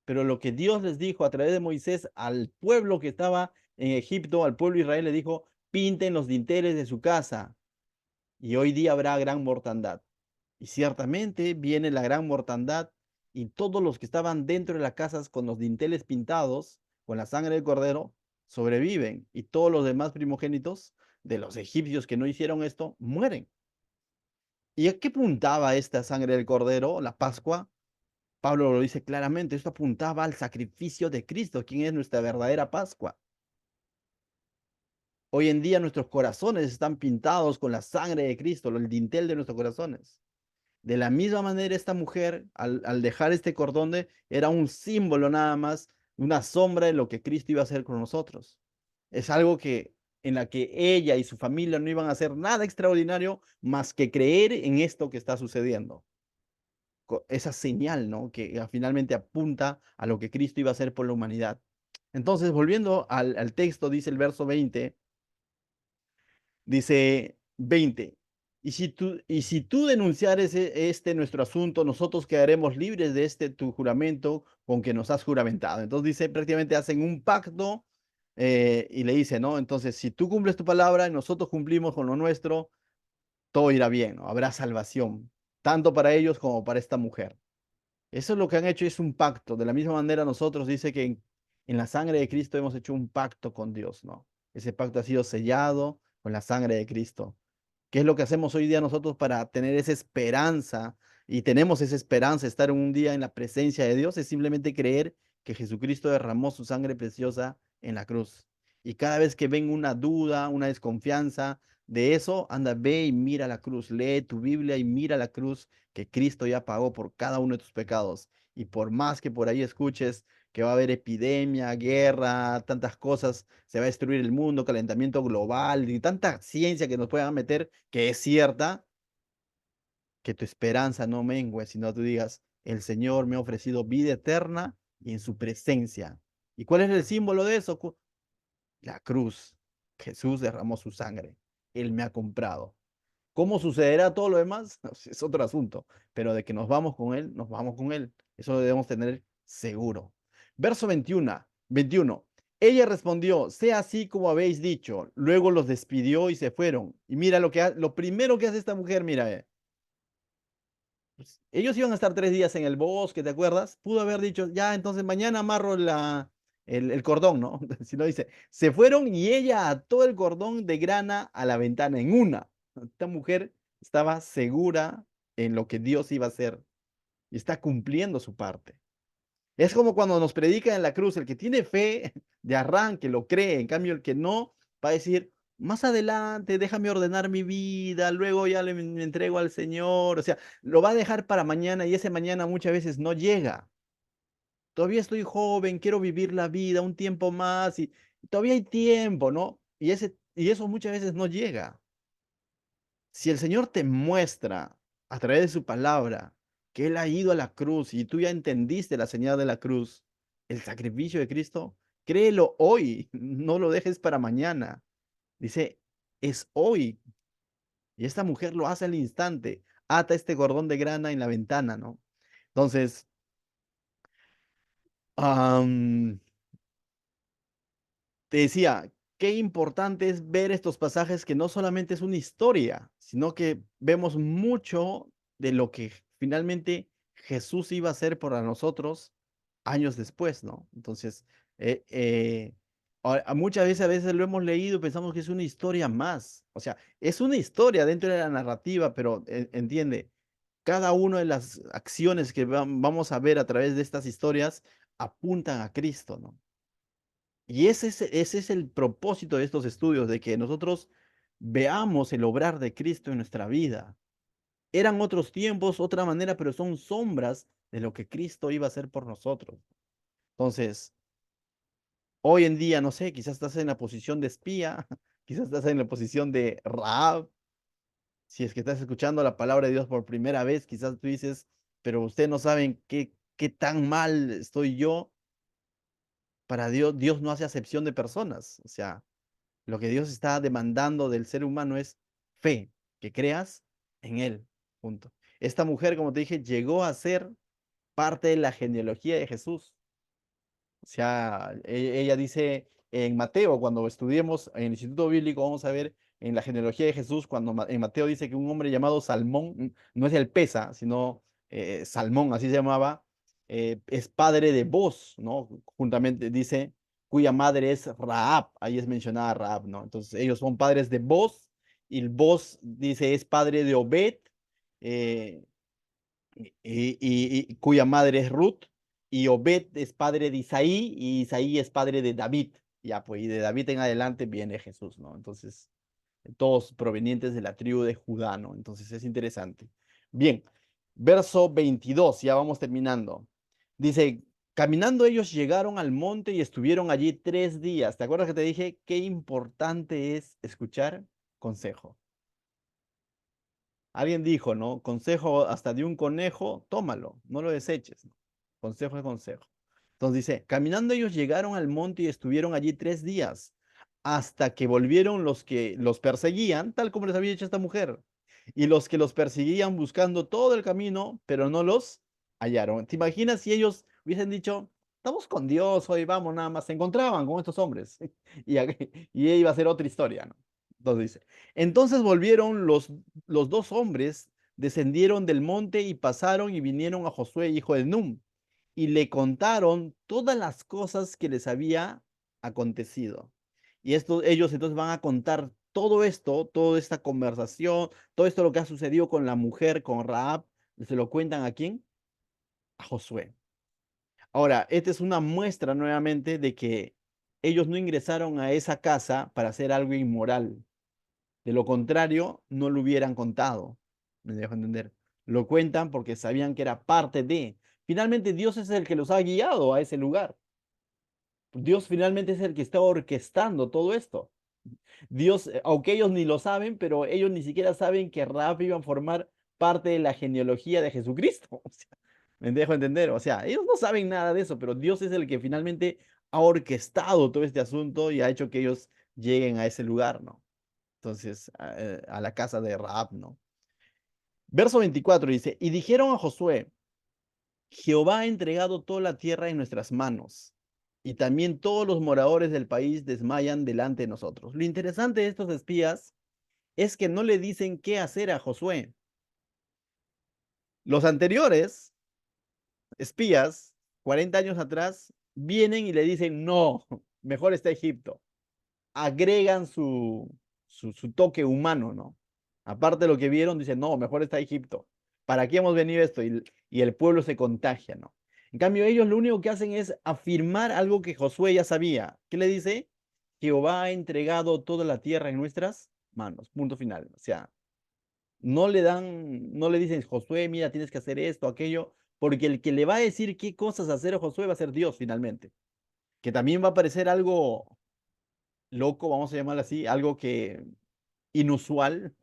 pero lo que Dios les dijo a través de Moisés al pueblo que estaba en Egipto, al pueblo de Israel, le dijo, pinten los dinteles de su casa y hoy día habrá gran mortandad. Y ciertamente viene la gran mortandad y todos los que estaban dentro de las casas con los dinteles pintados, con la sangre del cordero, sobreviven y todos los demás primogénitos de los egipcios que no hicieron esto mueren. ¿Y a qué apuntaba esta sangre del cordero, la Pascua? Pablo lo dice claramente, esto apuntaba al sacrificio de Cristo, quien es nuestra verdadera Pascua. Hoy en día nuestros corazones están pintados con la sangre de Cristo, el dintel de nuestros corazones. De la misma manera, esta mujer, al dejar este cordón era un símbolo nada más, una sombra de lo que Cristo iba a hacer con nosotros. Es algo que en la que ella y su familia no iban a hacer nada extraordinario más que creer en esto que está sucediendo. Esa señal, ¿no? Que finalmente apunta a lo que Cristo iba a hacer por la humanidad. Entonces, volviendo al texto, dice el verso 20. Dice 20, y si tú denunciares este nuestro asunto, nosotros quedaremos libres de este tu juramento con que nos has juramentado. Entonces dice, prácticamente hacen un pacto y le dice, ¿no? Entonces, si tú cumples tu palabra y nosotros cumplimos con lo nuestro, todo irá bien, ¿no? Habrá salvación. tanto para ellos como para esta mujer. Eso es lo que han hecho, es un pacto. De la misma manera nosotros dice que en la sangre de Cristo hemos hecho un pacto con Dios, ¿no? Ese pacto ha sido sellado con la sangre de Cristo. ¿Qué es lo que hacemos hoy día nosotros para tener esa esperanza? Y tenemos esa esperanza, estar un día en la presencia de Dios, es simplemente creer que Jesucristo derramó su sangre preciosa en la cruz. Y cada vez que venga una duda, una desconfianza de eso, anda, ve y mira la cruz, lee tu Biblia y mira la cruz que Cristo ya pagó por cada uno de tus pecados. Y por más que por ahí escuches que va a haber epidemia, guerra, tantas cosas, se va a destruir el mundo, calentamiento global y tanta ciencia que nos puedan meter, que es cierta, que tu esperanza no mengue, sino tú digas, el Señor me ha ofrecido vida eterna y en su presencia. ¿Y cuál es el símbolo de eso? La cruz. Jesús derramó su sangre. Él me ha comprado. ¿Cómo sucederá todo lo demás? Es otro asunto, pero de que nos vamos con Él, nos vamos con Él. Eso lo debemos tener seguro. Verso 21. Ella respondió, sea así como habéis dicho. Luego los despidió y se fueron. Y mira lo primero que hace esta mujer, mira, pues, ellos iban a estar 3 días en el bosque, ¿te acuerdas? Pudo haber dicho, ya, entonces mañana amarro el cordón, ¿no? Si no dice, se fueron y ella ató el cordón de grana a la ventana en una. Esta mujer estaba segura en lo que Dios iba a hacer y está cumpliendo su parte. Es como cuando nos predica en la cruz, el que tiene fe de arranque lo cree, en cambio el que no va a decir, más adelante déjame ordenar mi vida, luego ya me entrego al Señor, o sea, lo va a dejar para mañana y ese mañana muchas veces no llega. Todavía estoy joven, quiero vivir la vida un tiempo más y todavía hay tiempo, ¿no? Y eso muchas veces no llega. Si el Señor te muestra a través de su palabra que Él ha ido a la cruz y tú ya entendiste la señal de la cruz, el sacrificio de Cristo, créelo hoy, no lo dejes para mañana. Dice, es hoy. Y esta mujer lo hace al instante, ata este cordón de grana en la ventana, ¿no? Entonces, am, te decía, qué importante es ver estos pasajes que no solamente es una historia, sino que vemos mucho de lo que finalmente Jesús iba a hacer para nosotros años después, ¿no? Entonces, muchas veces, lo hemos leído y pensamos que es una historia más. O sea, es una historia dentro de la narrativa, pero entiende, cada una de las acciones que vamos a ver a través de estas historias apuntan a Cristo, ¿no? Y ese es el propósito de estos estudios, de que nosotros veamos el obrar de Cristo en nuestra vida. Eran otros tiempos, otra manera, pero son sombras de lo que Cristo iba a hacer por nosotros. Entonces, hoy en día, no sé, quizás estás en la posición de espía, quizás estás en la posición de Rahab. Si es que estás escuchando la palabra de Dios por primera vez, quizás tú dices, pero ustedes no saben qué tan mal estoy yo. Para Dios, Dios no hace acepción de personas. O sea, lo que Dios está demandando del ser humano es fe, que creas en Él. Punto. Esta mujer, como te dije, llegó a ser parte de la genealogía de Jesús. O sea, ella dice en Mateo, cuando estudiemos en el Instituto Bíblico, vamos a ver en la genealogía de Jesús, cuando en Mateo dice que un hombre llamado Salmón, no es el Pesa, sino Salmón, así se llamaba, es padre de Boz, ¿no? Juntamente dice, cuya madre es Rahab, ahí es mencionada Rahab, ¿no? Entonces ellos son padres de Boz, y el Boz dice es padre de Obed, eh, y cuya madre es Ruth, y Obed es padre de Isaí, y Isaí es padre de David. Ya, pues, y de David en adelante viene Jesús, ¿no? Entonces, todos provenientes de la tribu de Judá, ¿no? Entonces es interesante. Bien, verso 22, ya vamos terminando. Dice, caminando ellos llegaron al monte y estuvieron allí 3 días. ¿Te acuerdas que te dije qué importante es escuchar consejo? Alguien dijo, ¿no? Consejo hasta de un conejo, tómalo, no lo deseches, ¿no? Consejo es consejo. Entonces dice, caminando ellos llegaron al monte y estuvieron allí 3 días, hasta que volvieron los que los perseguían, tal como les había hecho esta mujer, y los que los perseguían buscando todo el camino, pero no los hallaron. ¿Te imaginas si ellos hubiesen dicho, estamos con Dios, hoy vamos nada más, se encontraban con estos hombres, y iba a ser otra historia, ¿no? Entonces dice, entonces volvieron los dos hombres descendieron del monte y pasaron y vinieron a Josué, hijo de Nun, y le contaron todas las cosas que les había acontecido. Y ellos entonces van a contar todo esto, toda esta conversación, todo esto lo que ha sucedido con la mujer, con Rahab, se lo cuentan a quién? A Josué. Ahora, esta es una muestra nuevamente de que ellos no ingresaron a esa casa para hacer algo inmoral. De lo contrario, no lo hubieran contado. ¿Me dejo entender? Lo cuentan porque sabían que era parte de. Finalmente, Dios es el que los ha guiado a ese lugar. Dios finalmente es el que está orquestando todo esto. Dios, aunque ellos ni lo saben, pero ellos ni siquiera saben que Rahab iba a formar parte de la genealogía de Jesucristo. O sea, me dejo entender. O sea, ellos no saben nada de eso, pero Dios es el que finalmente ha orquestado todo este asunto y ha hecho que ellos lleguen a ese lugar, ¿no? Entonces, a la casa de Rahab, ¿no? Verso 24 dice, y dijeron a Josué, Jehová ha entregado toda la tierra en nuestras manos, y también todos los moradores del país desmayan delante de nosotros. Lo interesante de estos espías es que no le dicen qué hacer a Josué. Los anteriores espías, 40 años atrás, vienen y le dicen, no, mejor está Egipto. Agregan su toque humano, ¿no? Aparte de lo que vieron, dicen, no, mejor está Egipto. ¿Para qué hemos venido esto? Y el pueblo se contagia, ¿no? En cambio, ellos lo único que hacen es afirmar algo que Josué ya sabía. ¿Qué le dice? Jehová ha entregado toda la tierra en nuestras manos. Punto final. O sea, no le dicen, Josué, mira, tienes que hacer esto, aquello, porque el que le va a decir qué cosas hacer a Josué va a ser Dios finalmente. Que también va a parecer algo loco, vamos a llamarlo así, algo que inusual,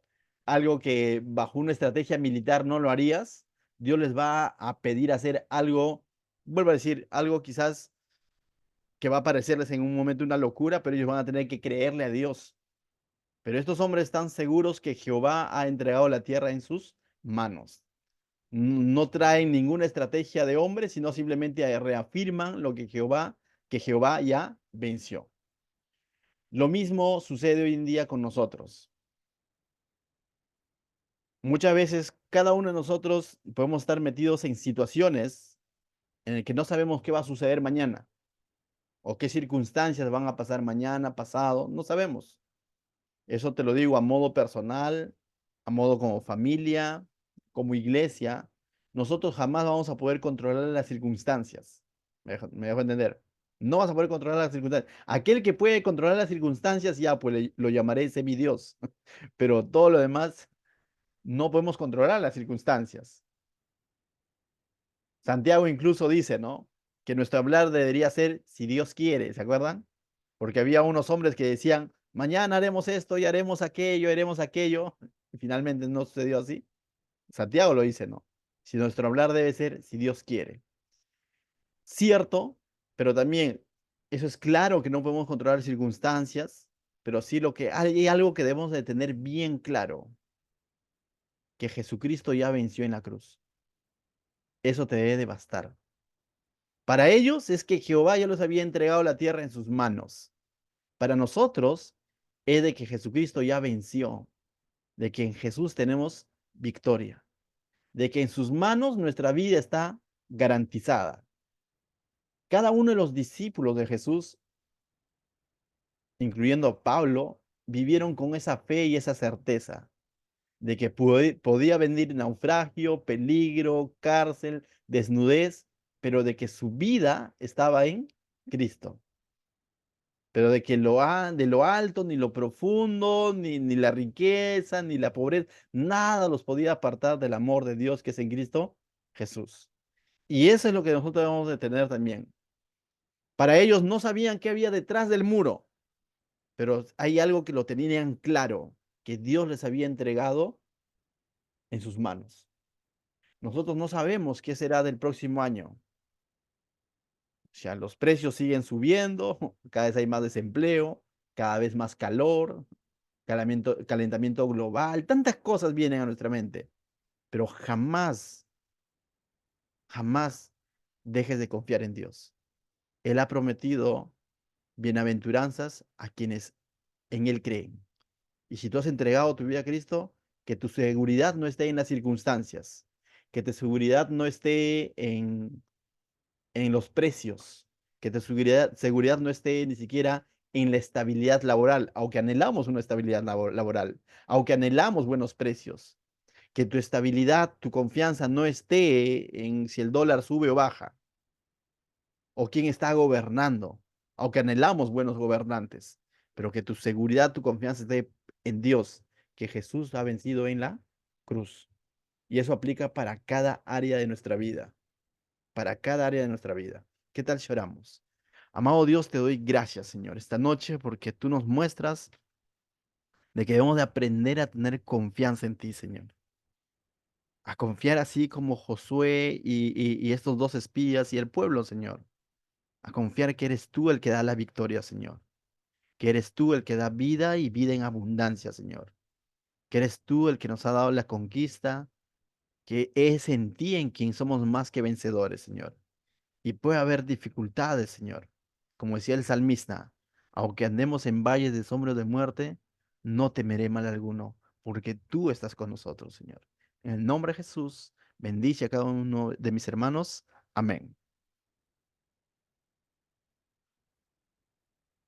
algo que bajo una estrategia militar no lo harías. Dios les va a pedir hacer algo, vuelvo a decir, algo quizás que va a parecerles en un momento una locura, pero ellos van a tener que creerle a Dios. Pero estos hombres están seguros que Jehová ha entregado la tierra en sus manos. No traen ninguna estrategia de hombre, sino simplemente reafirman lo que Jehová ya venció. Lo mismo sucede hoy en día con nosotros. Muchas veces cada uno de nosotros podemos estar metidos en situaciones en las que no sabemos qué va a suceder mañana o qué circunstancias van a pasar mañana, pasado, no sabemos. Eso te lo digo a modo personal, a modo como familia, como iglesia. Nosotros jamás vamos a poder controlar las circunstancias. Me dejo entender. No vas a poder controlar las circunstancias. Aquel que puede controlar las circunstancias, ya, pues lo llamaré semidios. Pero todo lo demás, no podemos controlar las circunstancias. Santiago incluso dice, ¿no? Que nuestro hablar debería ser si Dios quiere, ¿se acuerdan? Porque había unos hombres que decían, mañana haremos esto y haremos aquello, y finalmente no sucedió así. Santiago lo dice, ¿no? Si nuestro hablar debe ser si Dios quiere. Cierto, pero también eso es claro que no podemos controlar circunstancias, pero sí lo que hay algo que debemos de tener bien claro, que Jesucristo ya venció en la cruz. Eso te debe de bastar. Para ellos es que Jehová ya los había entregado la tierra en sus manos. Para nosotros es de que Jesucristo ya venció, de que en Jesús tenemos victoria, de que en sus manos nuestra vida está garantizada. Cada uno de los discípulos de Jesús, incluyendo a Pablo, vivieron con esa fe y esa certeza de que podía venir naufragio, peligro, cárcel, desnudez, pero de que su vida estaba en Cristo. Pero de que de lo alto, ni lo profundo, ni la riqueza, ni la pobreza, nada los podía apartar del amor de Dios que es en Cristo Jesús. Y eso es lo que nosotros debemos de tener también. Para ellos no sabían qué había detrás del muro, pero hay algo que lo tenían claro, que Dios les había entregado en sus manos. Nosotros no sabemos qué será del próximo año. O sea, los precios siguen subiendo, cada vez hay más desempleo, cada vez más calor, calentamiento global, tantas cosas vienen a nuestra mente, pero jamás, jamás dejes de confiar en Dios. Él ha prometido bienaventuranzas a quienes en Él creen. Y si tú has entregado tu vida a Cristo, Que tu seguridad no esté en las circunstancias, que tu seguridad no esté en los precios, que tu seguridad no esté ni siquiera en la estabilidad laboral, aunque anhelamos una estabilidad laboral, aunque anhelamos buenos precios, que tu estabilidad, tu confianza no esté en si el dólar sube o baja, o quién está gobernando, aunque anhelamos buenos gobernantes, pero que tu seguridad, tu confianza esté en Dios, que Jesús ha vencido en la cruz. Y eso aplica para cada área de nuestra vida, para cada área de nuestra vida. ¿Qué tal si oramos? Amado Dios, te doy gracias, Señor, esta noche porque tú nos muestras de que debemos de aprender a tener confianza en ti, Señor. A confiar así como Josué y estos dos espías y el pueblo, Señor. A confiar que eres tú el que da la victoria, Señor. Que eres tú el que da vida y vida en abundancia, Señor. Que eres tú el que nos ha dado la conquista, que es en ti en quien somos más que vencedores, Señor. Y puede haber dificultades, Señor. Como decía el salmista, aunque andemos en valles de sombra de muerte, no temeré mal alguno, porque tú estás con nosotros, Señor. En el nombre de Jesús, bendice a cada uno de mis hermanos. Amén.